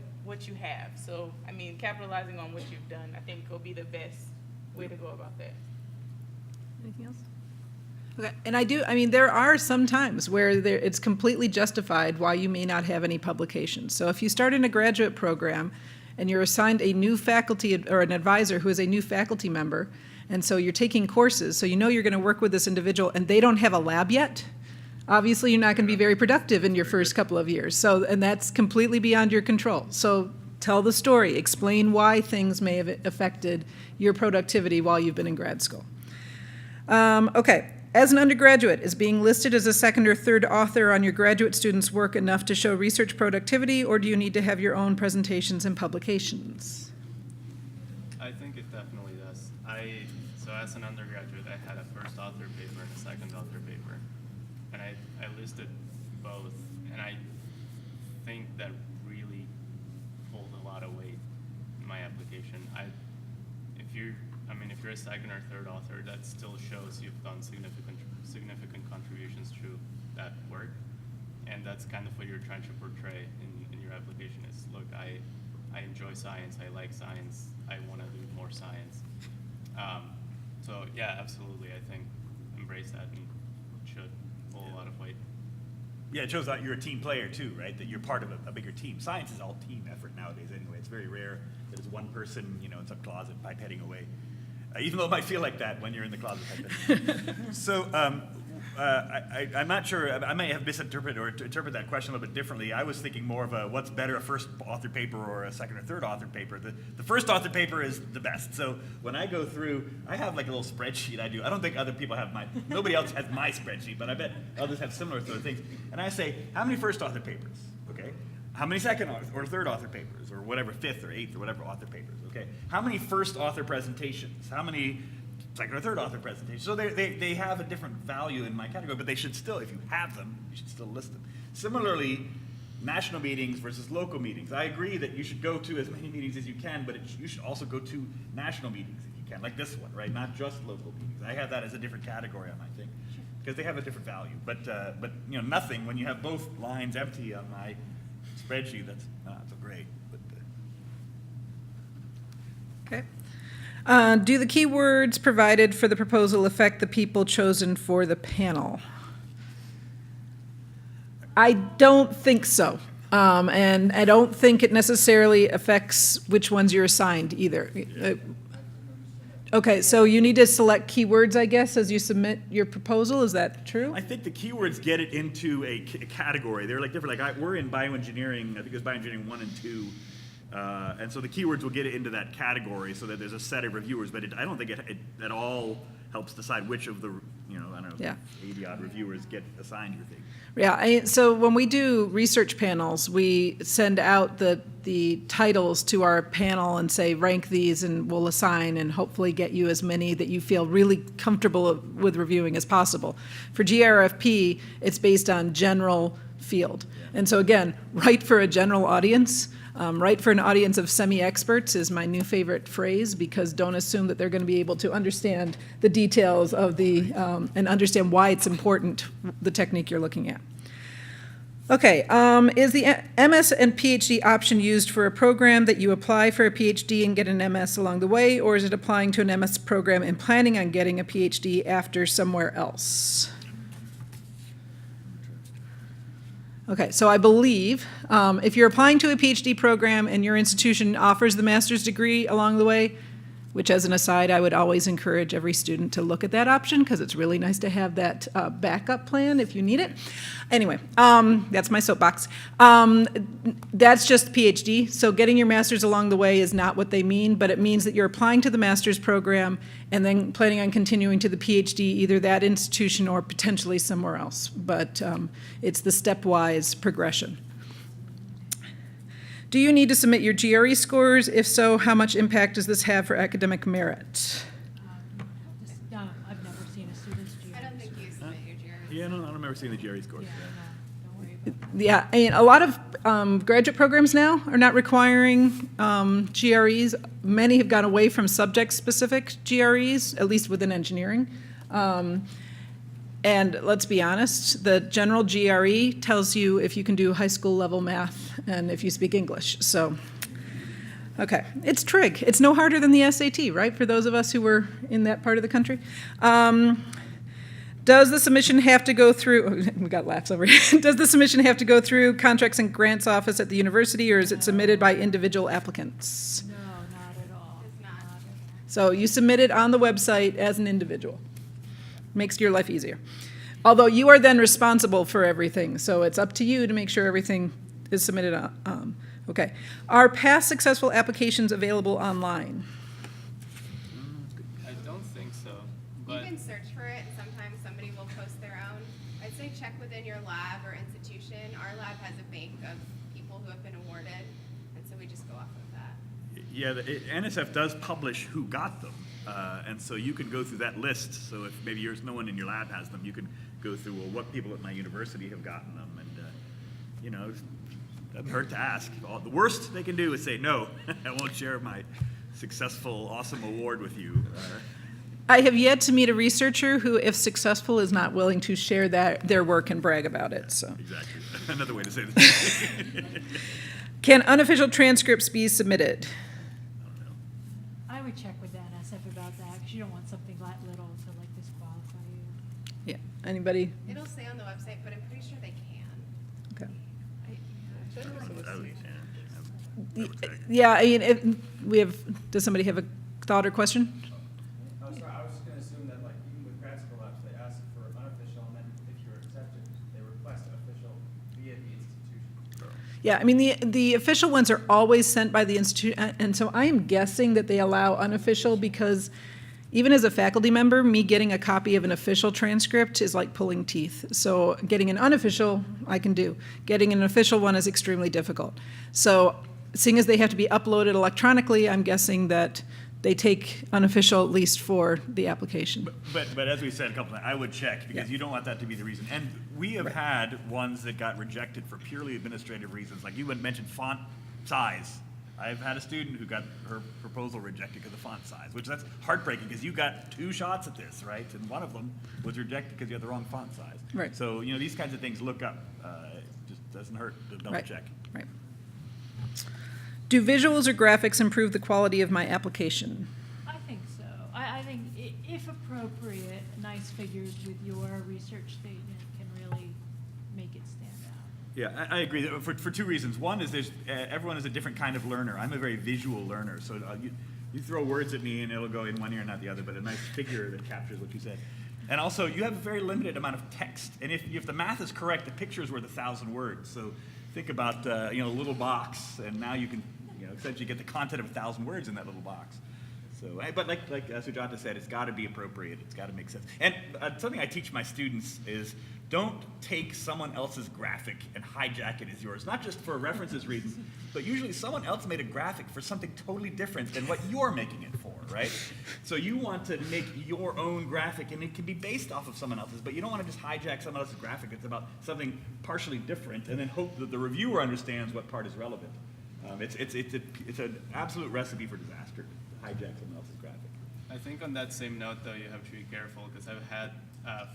S5: you have. So capitalizing on what you've done, I think will be the best way to go about that.
S2: Anything else? Okay, and there are some times where it's completely justified why you may not have any publications. So if you start in a graduate program and you're assigned a new faculty or an advisor who is a new faculty member, and so you're taking courses, so you're going to work with this individual and they don't have a lab yet, obviously you're not going to be very productive in your first couple of years. And that's completely beyond your control. So tell the story, explain why things may have affected your productivity while you've been in grad school. Okay. As an undergraduate, is being listed as a second or third author on your graduate student's work enough to show research productivity, or do you need to have your own presentations and publications?
S6: I think it definitely does. So as an undergraduate, I had a first author paper and a second author paper, and I listed both, and I think that really pulled a lot of weight in my application. If you're a second or third author, that still shows you've done significant contributions to that work, and that's kind of what you're trying to portray in your application is, look, I enjoy science, I like science, I want to do more science. So yeah, absolutely, I think embrace that and it should pull a lot of weight.
S3: Yeah, it shows that you're a team player too, right? That you're part of a bigger team. Science is all team effort nowadays anyway. It's very rare that it's one person, in some closet pipetting away. even though it might feel like that when you're in the closet like this. So I'm not sure, I may have misinterpreted or interpreted that question a little bit differently. I was thinking more of a what's better, a first authored paper or a second or third authored paper. The first authored paper is the best. So when I go through, I have like a little spreadsheet I do. I don't think other people have nobody else has my spreadsheet, but I bet others have similar sort of things. And I say, how many first authored papers? Okay. How many second or third author papers, or whatever, fifth or eighth or whatever author papers, okay? How many first author presentations? How many second or third author presentations? So they have a different value in my category, but they should still, if you have them, you should still list them. Similarly, national meetings versus local meetings. I agree that you should go to as many meetings as you can, but you should also go to national meetings if you can, like this one, right? Not just local meetings. I have that as a different category on my thing, because they have a different value. But you know, nothing, when you have both lines empty on my spreadsheet, that's not so great. But,
S2: Okay. Do the keywords provided for the proposal affect the people chosen for the panel? I don't think so. And I don't think it necessarily affects which ones you're assigned either. Okay, so you need to select keywords, I guess, as you submit your proposal. Is that true?
S3: I think the keywords get it into a category. They're like different. Like we're in bioengineering. I think it's bioengineering 1 and 2. And so the keywords will get it into that category so that there's a set of reviewers, but I don't think it at all helps decide which of the, I don't know,
S2: Yeah.
S3: 80 odd reviewers get assigned your thing.
S2: Yeah, so when we do research panels, we send out the titles to our panel and say, rank these, and we'll assign and hopefully get you as many that you feel really comfortable with reviewing as possible. For GRFP, it's based on general field. And so again, write for a general audience. Write for an audience of semi-experts is my new favorite phrase, because don't assume that they're going to be able to understand the details of and understand why it's important, the technique you're looking at. Okay, is the MS and PhD option used for a program that you apply for a PhD and get an MS along the way, or is it applying to an MS program and planning on getting a PhD after somewhere else? Okay, so I believe if you're applying to a PhD program and your institution offers the master's degree along the way, which as an aside, I would always encourage every student to look at that option, because it's really nice to have that backup plan if you need it. Anyway, that's my soapbox. That's just PhD, so getting your master's along the way is not what they mean, but it means that you're applying to the master's program and then planning on continuing to the PhD, either that institution or potentially somewhere else. But it's the stepwise progression. Do you need to submit your GRE scores? If so, how much impact does this have for academic merit?
S4: I've never seen a student's GRE.
S7: I don't think you submit your GRE.
S3: Yeah, I don't remember seeing the GRE scores.
S4: Yeah, no, don't worry about that.
S2: Yeah, and a lot of graduate programs now are not requiring GREs. Many have gone away from subject-specific GREs, at least within engineering. And let's be honest, the general GRE tells you if you can do high school level math and if you speak English. So, okay, it's trig. It's no harder than the SAT, right? For those of us who were in that part of the country. Does the submission have to go through, we got laughs over here. Does the submission have to go through Contracts and Grants Office at the university, or is it submitted by individual applicants?
S4: No, not at all.
S7: It's not.
S4: Not at all.
S2: So you submit it on the website as an individual. Makes your life easier. Although you are then responsible for everything, so it's up to you to make sure everything is submitted on. Okay. Are past successful applications available online?
S6: I don't think so,
S7: You
S6: but
S7: can search for it, and sometimes somebody will post their own. I'd say check within your lab or institution. Our lab has a bank of people who have been awarded, and so we just go off of that.
S3: Yeah, the NSF does publish who got them, and so you can go through that list. So if maybe no one in your lab has them, you can go through, well, what people at my university have gotten them, and it doesn't hurt to ask. The worst they can do is say, no, I won't share my successful, awesome award with you.
S2: I have yet to meet a researcher who, if successful, is not willing to share their work and brag about it. So,
S3: Exactly. Another way to say this.
S2: can unofficial transcripts be submitted?
S4: I would check with the NSF about that, because you don't want something that little to disqualify you.
S2: Yeah. Anybody?
S7: It'll say on the website, but I'm pretty sure they can.
S2: Okay.
S3: I would check.
S2: Yeah. Does somebody have a thought or question? Yeah, I mean, the official ones are always sent by the institute, and so I am guessing that they allow unofficial because even as a faculty member, me getting a copy of an official transcript is like pulling teeth. So getting an unofficial, I can do. Getting an official one is extremely difficult. So seeing as they have to be uploaded electronically, I'm guessing that they take unofficial at least for the application.
S3: But as we said a couple times, I would check because
S2: Yeah.
S3: you don't want that to be the reason. And we have had ones that got rejected for purely administrative reasons. Like you had mentioned font size. I've had a student who got her proposal rejected because of font size, which that's heartbreaking because you got 2 shots at this, right? And one of them was rejected because you had the wrong font size.
S2: Right.
S3: So, you know, these kinds of things, look up. It just doesn't hurt to double
S2: Right.
S3: check.
S2: Right. Do visuals or graphics improve the quality of my application?
S4: I think so. I think if appropriate, nice figures with your research statement can really make it stand out.
S3: Yeah, I agree for 2 reasons. One is there's everyone is a different kind of learner. I'm a very visual learner, so you throw words at me and it'll go in one ear and not the other, but a nice figure that captures what you said. And also, you have a very limited amount of text, and if the math is correct, the picture is worth 1,000 words. So think about a little box, and now you can essentially get the content of 1,000 words in that little box. So, but like Sujata said, it's got to be appropriate. It's got to make sense. And something I teach my students is don't take someone else's graphic and hijack it as yours. Not just for references reasons, but usually someone else made a graphic for something totally different than what you're making it for, right? So you want to make your own graphic, and it can be based off of someone else's, but you don't want to just hijack someone else's graphic. It's about something partially different, and then hope that the reviewer understands what part is relevant. It's an absolute recipe for disaster to hijack someone else's graphic.
S6: I think on that same note, though, you have to be careful because I've had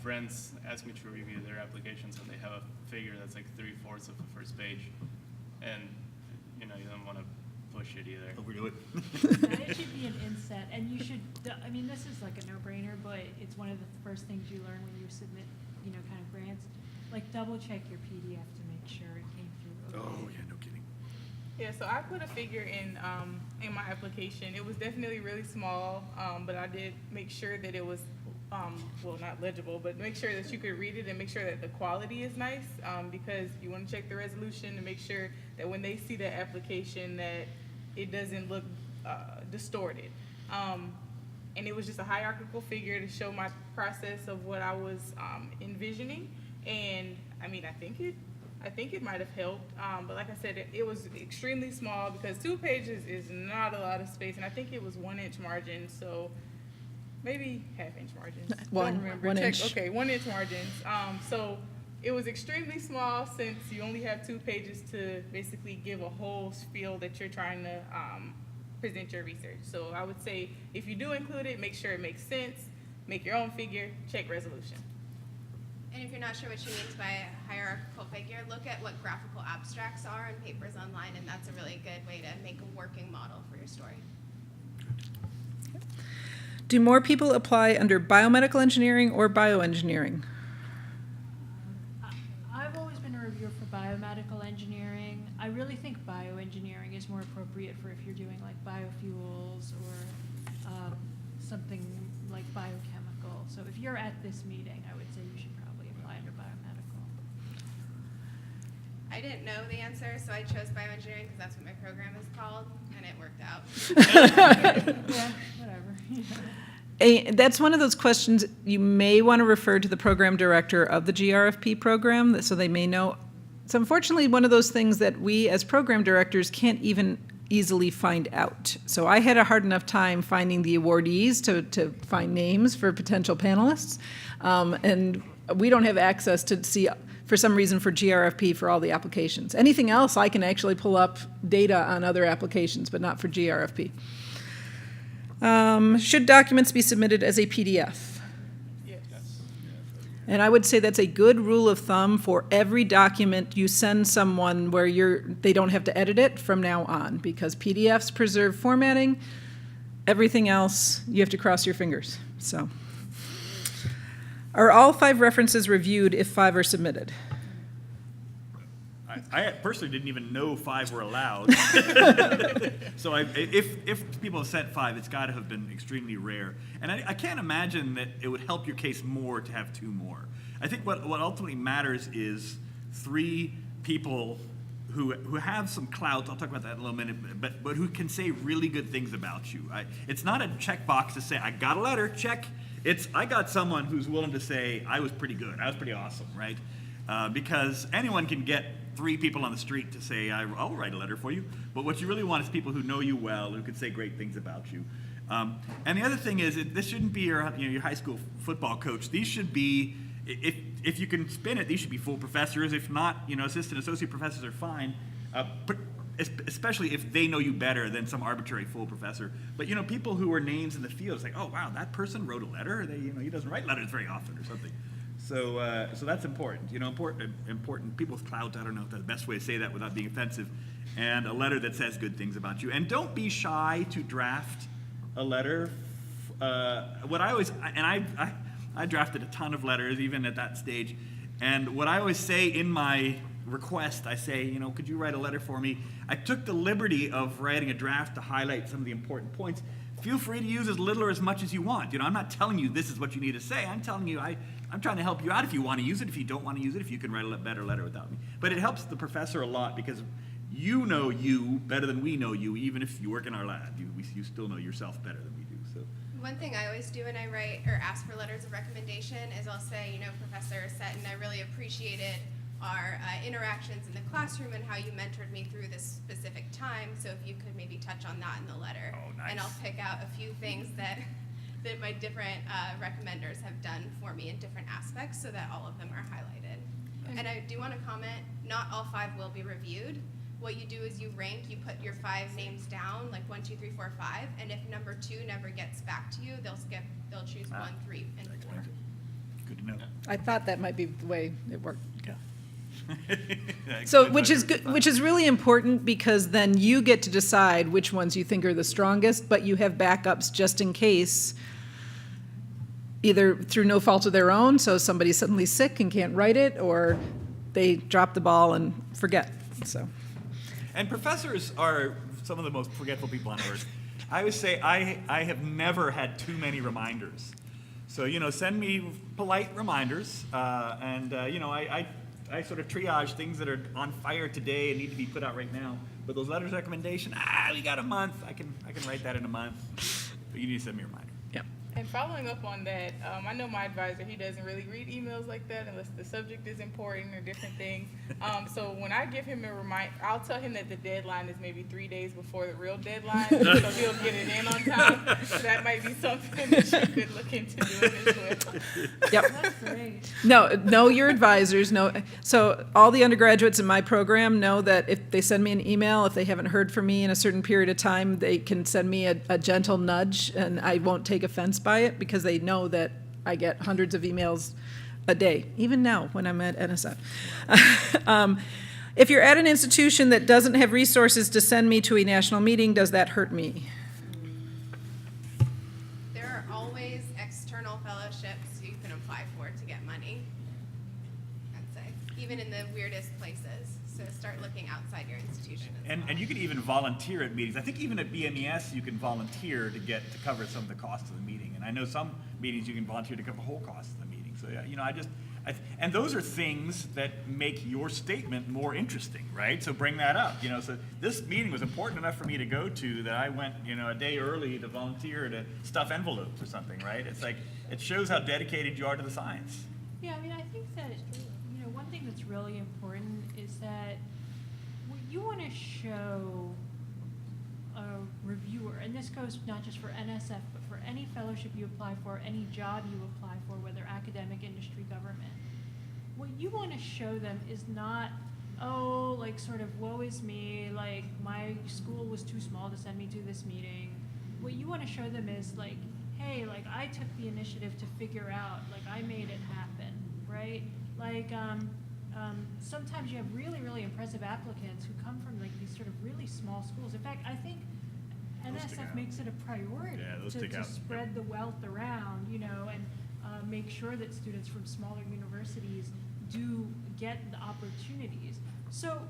S6: friends ask me to review their applications and they have a figure that's like 3/4 of the first page, and you don't want to push it either.
S3: Overdo it.
S4: Yeah, it should be an inset, and you should. I mean, this is like a no-brainer, but it's one of the first things you learn when you submit, kind of grants. Like double check your PDF to make sure it came through. Okay.
S3: Oh yeah, no kidding.
S5: Yeah, so I put a figure in my application. It was definitely really small, but I did make sure that it was, not legible, but make sure that you could read it and make sure that the quality is nice, because you want to check the resolution to make sure that when they see the application that it doesn't look distorted. And it was just a hierarchical figure to show my process of what I was envisioning. And I mean, I think it might have helped, but like I said, it was extremely small because 2 pages is not a lot of space, and I think it was 1-inch margins, so maybe half-inch margins. Don't remember.
S2: 1 inch.
S5: Okay, 1-inch margins. So it was extremely small since you only have 2 pages to basically give a whole spiel that you're trying to present your research. So I would say if you do include it, make sure it makes sense, make your own figure, check resolution.
S7: And if you're not sure what she means by a hierarchical figure, look at what graphical abstracts are in papers online, and that's a really good way to make a working model for your story.
S2: Do more people apply under biomedical engineering or bioengineering?
S4: I've always been a reviewer for biomedical engineering. I really think bioengineering is more appropriate for if you're doing like biofuels or something like biochemical. So if you're at this meeting, I would say you should probably apply under biomedical.
S7: I didn't know the answer, so I chose bioengineering because that's what my program is called, and it worked out.
S4: Yeah, whatever.
S2: That's one of those questions you may want to refer to the program director of the GRFP program, so they may know. It's unfortunately one of those things that we as program directors can't even easily find out. So I had a hard enough time finding the awardees to find names for potential panelists, and we don't have access to see, for some reason, for GRFP for all the applications. Anything else, I can actually pull up data on other applications, but not for GRFP. Should documents be submitted as a PDF?
S5: Yes.
S2: And I would say that's a good rule of thumb for every document you send someone where they don't have to edit it from now on, because PDFs preserve formatting. Everything else, you have to cross your fingers. So, are all 5 references reviewed if 5 are submitted?
S3: I personally didn't even know 5 were allowed. So if people have sent 5, it's got to have been extremely rare. And I can't imagine that it would help your case more to have 2 more. I think what ultimately matters is 3 people who have some clout. I'll talk about that in a little minute, but who can say really good things about you. It's not a checkbox to say I got a letter, check. It's I got someone who's willing to say I was pretty good, I was pretty awesome, right? Because anyone can get 3 people on the street to say I'll write a letter for you, but what you really want is people who know you well, who can say great things about you. And the other thing is, this shouldn't be your high school football coach. These should be, if you can spin it, these should be full professors. If not, assistant, associate professors are fine, but especially if they know you better than some arbitrary full professor. But people who are names in the field, it's like, oh wow, that person wrote a letter. He doesn't write letters very often or something. So that's important. Important. People's clout. I don't know if that's the best way to say that without being offensive. And a letter that says good things about you. And don't be shy to draft a letter. What I always, and I drafted a ton of letters even at that stage. And what I always say in my request, I say, could you write a letter for me? I took the liberty of writing a draft to highlight some of the important points. Feel free to use as little or as much as you want. I'm not telling you this is what you need to say. I'm telling you I'm trying to help you out if you want to use it. If you don't want to use it, if you can write a better letter without me. But it helps the professor a lot because you know you better than we know you. Even if you work in our lab, you still know yourself better than we do. So.
S7: One thing I always do when I write or ask for letters of recommendation is I'll say, Professor Sutton, I really appreciated our interactions in the classroom and how you mentored me through this specific time. So if you could maybe touch on that in the letter.
S3: Oh, nice.
S7: And I'll pick out a few things that my different recommenders have done for me in different aspects so that all of them are highlighted. And I do want to comment, not all 5 will be reviewed. What you do is you rank, you put your 5 names down, like 1, 2, 3, 4, 5, and if number 2 never gets back to you, they'll choose 1, 3, and 4.
S3: Good to know.
S2: I thought that might be the way it worked.
S3: Yeah.
S2: So, which is good, which is really important because then you get to decide which ones you think are the strongest, but you have backups just in case, either through no fault of their own, so somebody's suddenly sick and can't write it, or they drop the ball and forget. So.
S3: And professors are some of the most forgetful people on earth. I always say I have never had too many reminders. So, send me polite reminders, I sort of triage things that are on fire today and need to be put out right now. But those letters of recommendation, we got a month. I can write that in a month. But you need to send me a reminder.
S2: Yeah.
S5: And following up on that, I know my advisor, he doesn't really read emails like that unless the subject is important or different things. So when I give him a reminder, I'll tell him that the deadline is maybe 3 days before the real deadline, so he'll get it in on time. So that might be something that you could look into doing as well.
S2: Yep.
S4: That's great.
S2: No, your advisors know. So all the undergraduates in my program know that if they send me an email, if they haven't heard from me in a certain period of time, they can send me a gentle nudge, and I won't take offense by it because they know that I get hundreds of emails a day, even now when I'm at NSF. If you're at an institution that doesn't have resources to send me to a national meeting, does that hurt me?
S7: There are always external fellowships you can apply for to get money, I'd say, even in the weirdest places. So start looking outside your institution as well.
S3: And you can even volunteer at meetings. I think even at BMES you can volunteer to cover some of the costs of the meeting. And I know some meetings you can volunteer to cover the whole cost of the meeting. So yeah, and those are things that make your statement more interesting, right? So bring that up. So this meeting was important enough for me to go to that I went, a day early to volunteer to stuff envelopes or something, right? It's like it shows how dedicated you are to the science.
S4: Yeah, I think that, one thing that's really important is that what you want to show a reviewer, and this goes not just for NSF, but for any fellowship you apply for, any job you apply for, whether academic, industry, government, what you want to show them is not, sort of, woe is me, like, my school was too small to send me to this meeting. What you want to show them is, like, hey, like, I took the initiative to figure out, like, I made it happen, right? Like, sometimes you have really, really impressive applicants who come from, like, these sort of really small schools. In fact, I think NSF makes it a priority to spread the wealth around, and make sure that students from smaller universities do get the opportunities. So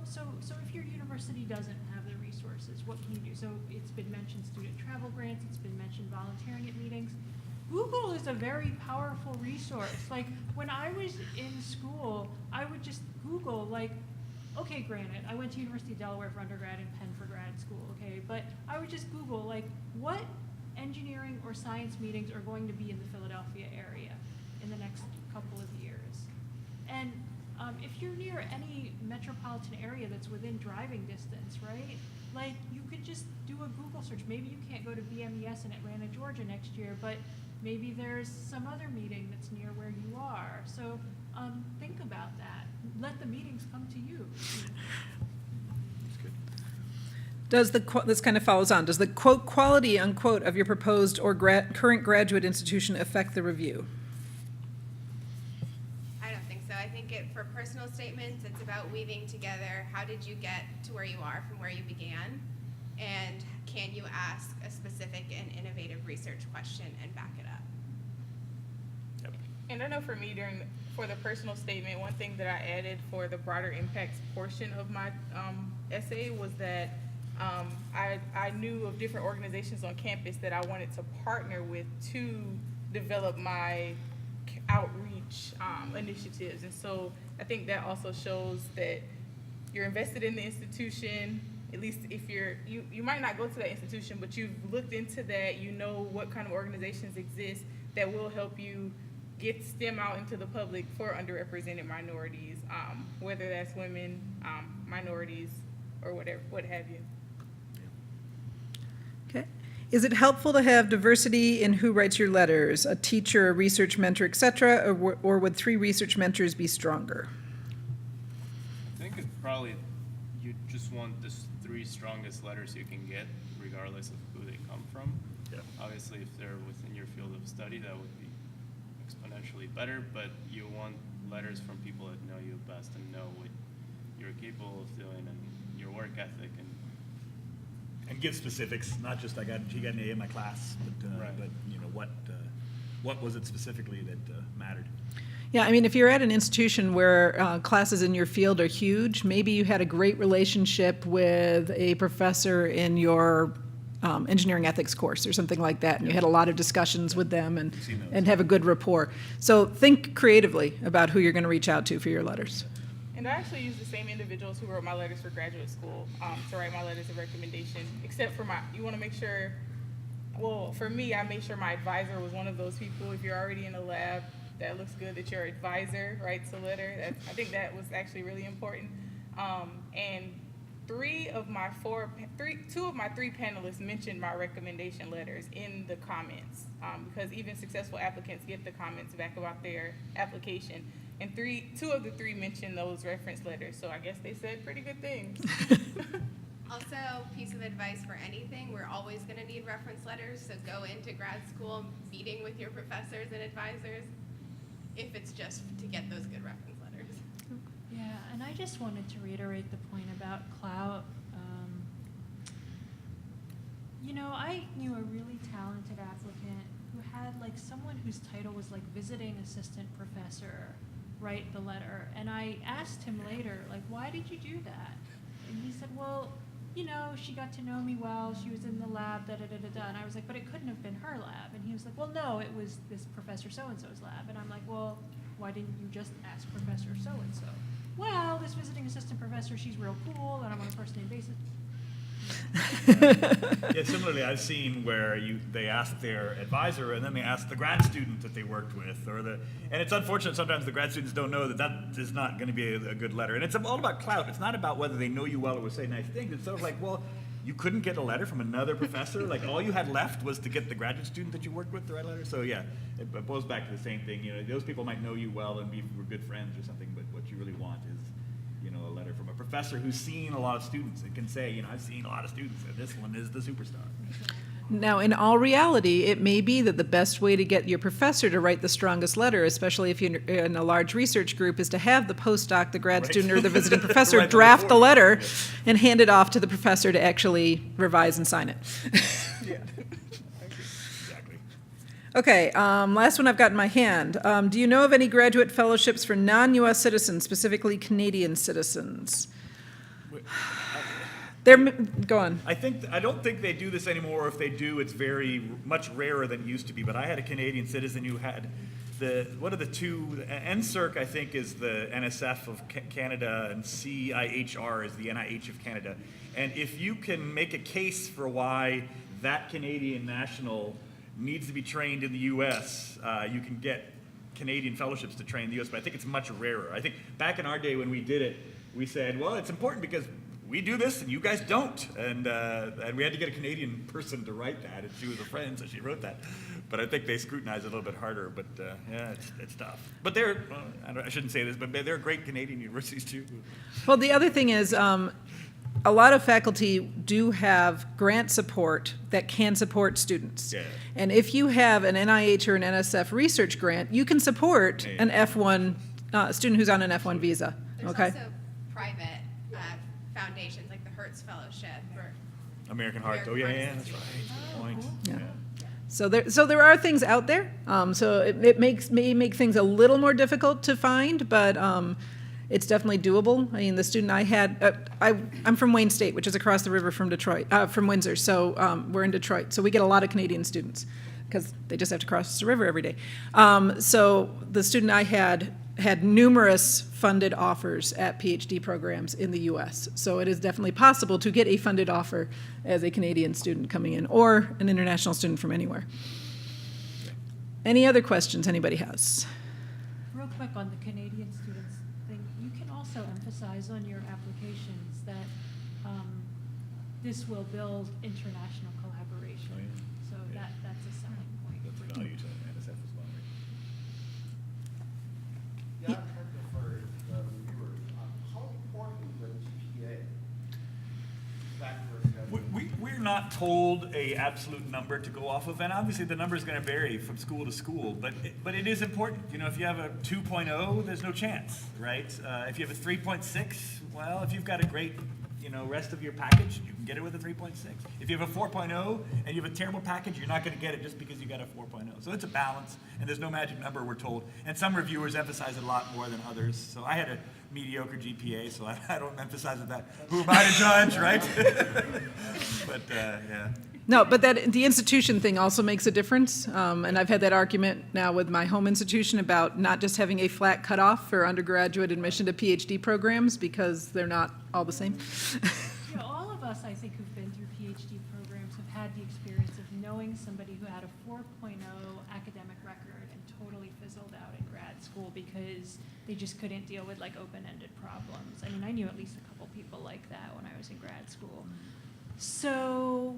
S4: if your university doesn't have the resources, what can you do? So it's been mentioned student travel grants, it's been mentioned volunteering at meetings. Google is a very powerful resource. Like, when I was in school, I would just Google, like, okay, granted, I went to University of Delaware for undergrad and Penn for grad school, okay, but I would just Google, like, what engineering or science meetings are going to be in the Philadelphia area in the next couple of years. And if you're near any metropolitan area that's within driving distance, right? Like, you could just do a Google search. Maybe you can't go to BMES in Atlanta, Georgia next year, but maybe there's some other meeting that's near where you are. So think about that. Let the meetings come to you.
S2: Does this kind of follows on, does the quote quality unquote of your proposed or current graduate institution affect the review?
S7: I don't think so. I think for personal statements, it's about weaving together how did you get to where you are from where you began, and can you ask a specific and innovative research question and back it up?
S3: Yep.
S5: And I know for me, for the personal statement, one thing that I added for the broader impacts portion of my essay was that I knew of different organizations on campus that I wanted to partner with to develop my outreach initiatives. And so I think that also shows that you're invested in the institution. At least if you might not go to that institution, but you've looked into that, you know what kind of organizations exist that will help you get STEM out into the public for underrepresented minorities, whether that's women, minorities, or whatever, what have you.
S2: Okay. Is it helpful to have diversity in who writes your letters, a teacher, a research mentor, et cetera, or would 3 research mentors be stronger?
S6: I think it's probably, you just want the 3 strongest letters you can get, regardless of who they come from.
S3: Yeah.
S6: Obviously, if they're within your field of study, that would be exponentially better, but you want letters from people that know you best and know what you're capable of doing and your work ethic.
S3: And give specifics, not just she got an A in my class, but you know what was it specifically that mattered.
S2: Yeah, I mean, if you're at an institution where classes in your field are huge, maybe you had a great relationship with a professor in your engineering ethics course or something like that, and you had a lot of discussions with them and have a good rapport. So think creatively about who you're going to reach out to for your letters.
S5: And I actually use the same individuals who wrote my letters for graduate school to write my letters of recommendation, except for you want to make sure, well, for me, I made sure my advisor was one of those people. If you're already in a lab, that looks good that your advisor writes a letter. I think that was actually really important. And 2 of my 3 panelists mentioned my recommendation letters in the comments, because even successful applicants get the comments back about their application. And 2 of the 3 mentioned those reference letters, so I guess they said pretty good things.
S7: Also, piece of advice for anything, we're always going to need reference letters, so go into grad school meeting with your professors and advisors if it's just to get those good reference letters.
S4: Yeah, and I just wanted to reiterate the point about clout. You know, I knew a really talented applicant who had like someone whose title was like visiting assistant professor write the letter, and I asked him later, like, why did you do that? And he said, well, you know, she got to know me well, she was in the lab, da-da-da-da-da, and I was like, but it couldn't have been her lab. And he was like, well, no, it was this Professor so-and-so's lab. And I'm like, well, why didn't you just ask Professor so-and-so? Well, this visiting assistant professor, she's real cool, and I'm on a first-name basis.
S3: Yeah, similarly, I've seen where they ask their advisor and then they ask the grad student that they worked with, and it's unfortunate sometimes the grad students don't know that is not going to be a good letter. And it's all about clout. It's not about whether they know you well or will say nice things. It's sort of like, well, you couldn't get a letter from another professor. Like all you had left was to get the graduate student that you worked with to write a letter. So yeah, it goes back to the same thing. You know, those people might know you well and we're good friends or something, but what you really want is, you know, a letter from a professor who's seen a lot of students and can say, you know, I've seen a lot of students and this one is the superstar.
S2: Now, in all reality, it may be that the best way to get your professor to write the strongest letter, especially if you're in a large research group, is to have the postdoc, the grad student, or the visiting professor
S3: Write the
S2: draft the
S3: report.
S2: letter and hand it off to the professor to actually revise and sign it.
S3: Yeah. Exactly.
S2: Okay, last one I've got in my hand. Do you know of any graduate fellowships for non-U.S. citizens, specifically Canadian citizens? Go on.
S3: I don't think they do this anymore. If they do, it's very much rarer than it used to be. But I had a Canadian citizen who had what are the two? NSERC, I think, is the NSF of Canada, and CIHR is the NIH of Canada. And if you can make a case for why that Canadian national needs to be trained in the U.S., you can get Canadian fellowships to train in the U.S., but I think it's much rarer. I think back in our day when we did it, we said, well, it's important because we do this and you guys don't. And we had to get a Canadian person to write that, and she was a friend, so she wrote that. But I think they scrutinize it a little bit harder, but yeah, it's tough. But I shouldn't say this, but they're great Canadian universities too.
S2: Well, the other thing is, a lot of faculty do have grant support that can support students.
S3: Yeah.
S2: And if you have an NIH or an NSF research grant, you can support an F1 student who's on an F1 visa.
S7: There's
S2: Okay.
S7: also private foundations like the Hertz Fellowship or
S3: American Heart. Oh yeah,
S7: American
S3: that's
S7: Heart
S3: right. Good point.
S2: Yeah. So there are things out there. So it may make things a little more difficult to find, but it's definitely doable. I mean, the student I had, I'm from Wayne State, which is across the river from Detroit, from Windsor. So we're in Detroit. So we get a lot of Canadian students because they just have to cross the river every day. So the student I had numerous funded offers at PhD programs in the U.S. So it is definitely possible to get a funded offer as a Canadian student coming in or an international student from anywhere. Any other questions anybody has?
S4: Real quick on the Canadian students thing, you can also emphasize on your applications that this will build international collaboration.
S3: Oh, yeah.
S4: So
S3: Yeah.
S4: that's a selling point.
S3: That's a value to NSF as well.
S8: Yeah, I've heard for the reviewers, how important is the GPA factor?
S3: We're not told a absolute number to go off of, and obviously the number is going to vary from school to school, but it is important. You know, if you have a 2.0, there's no chance, right? If you have a 3.6, well, if you've got a great, rest of your package, you can get it with a 3.6. If you have a 4.0 and you have a terrible package, you're not going to get it just because you got a 4.0. So it's a balance, and there's no magic number, we're told. And some reviewers emphasize it a lot more than others. So I had a mediocre GPA, so I don't emphasize it that. Who am I to judge, right? But yeah.
S2: No, but the institution thing also makes a difference. And I've had that argument now with my home institution about not just having a flat cutoff for undergraduate admission to PhD programs because they're not all the same.
S4: All of us, I think, who've been through PhD programs have had the experience of knowing somebody who had a 4.0 academic record and totally fizzled out in grad school because they just couldn't deal with open-ended problems. I mean, I knew at least a couple people like that when I was in grad school. So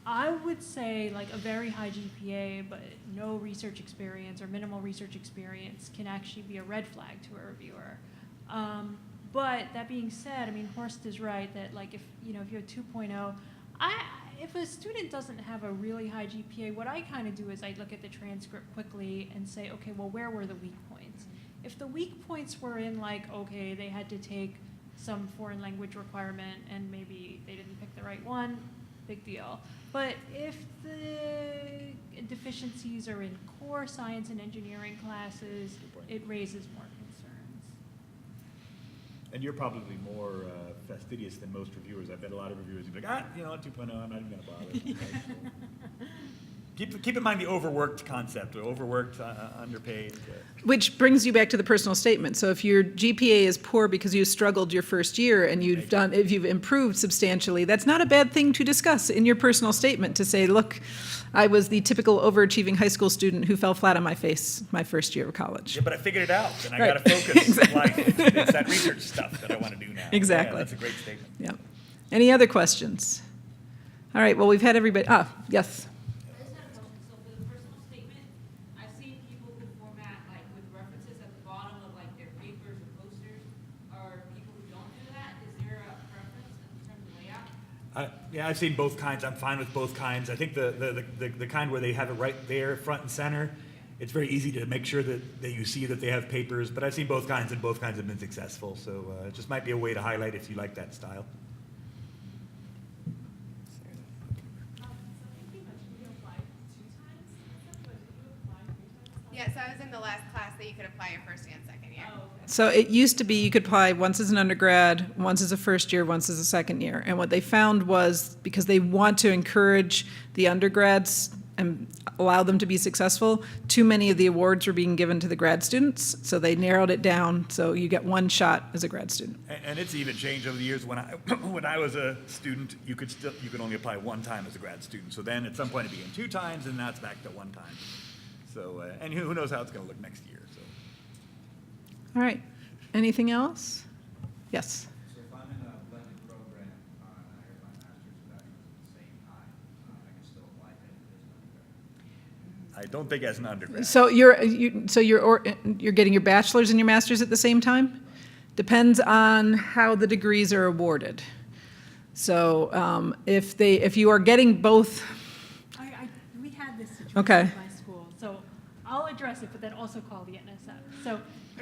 S4: I would say a very high GPA, but no research experience or minimal research experience can actually be a red flag to a reviewer. But that being said, I mean, Horst is right that if you have 2.0, if a student doesn't have a really high GPA, what I kind of do is I look at the transcript quickly and say, okay, well, where were the weak points? If the weak points were in okay, they had to take some foreign language requirement and maybe they didn't pick the right one, big deal. But if the deficiencies are in core science and engineering classes, it raises more concerns.
S3: And you're probably more fastidious than most reviewers. I bet a lot of reviewers would be like, 2.0, I'm not even going to bother. Keep in mind the overworked concept, overworked, underpaid.
S2: Which brings you back to the personal statement. So if your GPA is poor because you struggled your first year and if you've improved substantially, that's not a bad thing to discuss in your personal statement to say, look, I was the typical overachieving high school student who fell flat on my face my first year of college.
S3: Yeah, but I figured it out, and I
S2: Right.
S3: got to focus.
S2: Exactly.
S3: It's that research stuff that I want to do now.
S2: Exactly.
S3: Yeah, that's a great statement.
S2: Yeah. Any other questions? All right, well, we've had everybody, yes.
S9: I just had a question. So for the personal statement, I've seen people who format with references at the bottom of their papers or posters, or people who don't do that. Is there a preference in terms of layout?
S3: Yeah, I've seen both kinds. I'm fine with both kinds. I think the kind where they have it right there, front and center, it's very easy to make sure that you see that they have papers. But I've seen both kinds, and both kinds have been successful. So it just might be a way to highlight if you like that style.
S7: Yeah, so I was in the last class that you could apply your first and second year.
S4: Oh, okay.
S2: So it used to be you could apply once as an undergrad, once as a first year, once as a second year. And what they found was, because they want to encourage the undergrads and allow them to be successful, too many of the awards were being given to the grad students, so they narrowed it down, so you get one shot as a grad student.
S3: And it's even changed over the years. When I when I was a student, you could only apply one time as a grad student. So then at some point it became 2 times, and now it's back to 1 time. So and who knows how it's going to look next year. So
S2: All right. Anything else? Yes.
S8: So if I'm in a blended program, and I get my master's and bachelor's at the same time, I can still apply to it as an undergrad.
S3: I don't think as an undergrad.
S2: So you're getting your bachelor's and your master's at the same time? Depends on how the degrees are awarded. So if you are getting both,
S4: We had this situation
S2: Okay.
S4: at my school, so I'll address it, but then also call the NSF. So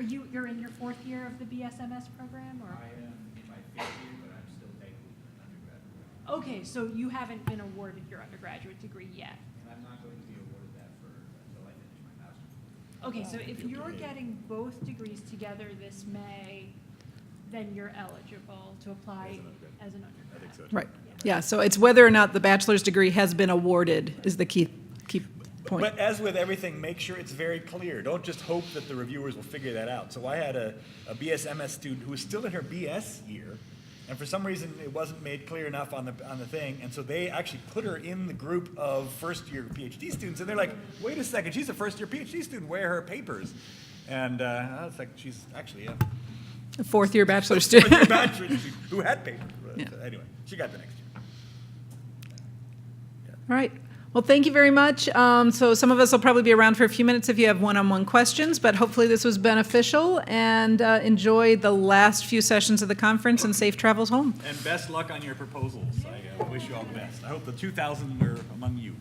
S4: you're in your 4th year of the BMES program, or?
S8: I am in my 5th year, but I'm still technically an undergrad program.
S4: Okay, so you haven't been awarded your undergraduate degree yet.
S8: And I'm not going to be awarded that until I finish my master's.
S4: Okay, so if you're getting both degrees together this May, then you're eligible to apply as an undergrad.
S3: I think so.
S2: right. Yeah, so it's whether or not the bachelor's degree has been awarded is the key point.
S3: But as with everything, make sure it's very clear. Don't just hope that the reviewers will figure that out. So I had a BS-MS student who was still in her BS year, and for some reason it wasn't made clear enough on the thing, and so they actually put her in the group of first-year PhD students, and they're like, wait a second, she's a first-year PhD student, where are her papers? And I was like, she's actually a
S2: A 4th-year bachelor's
S3: fourth-year
S2: student.
S3: bachelor's who had papers. But
S2: Yeah.
S3: anyway, she got the next year.
S2: All right. Well, thank you very much. So some of us will probably be around for a few minutes if you have one-on-one questions, but hopefully this was beneficial, and enjoy the last few sessions of the conference and safe travels home.
S3: And best luck on your proposals. I wish you all the best. I hope the 2,000 are among you.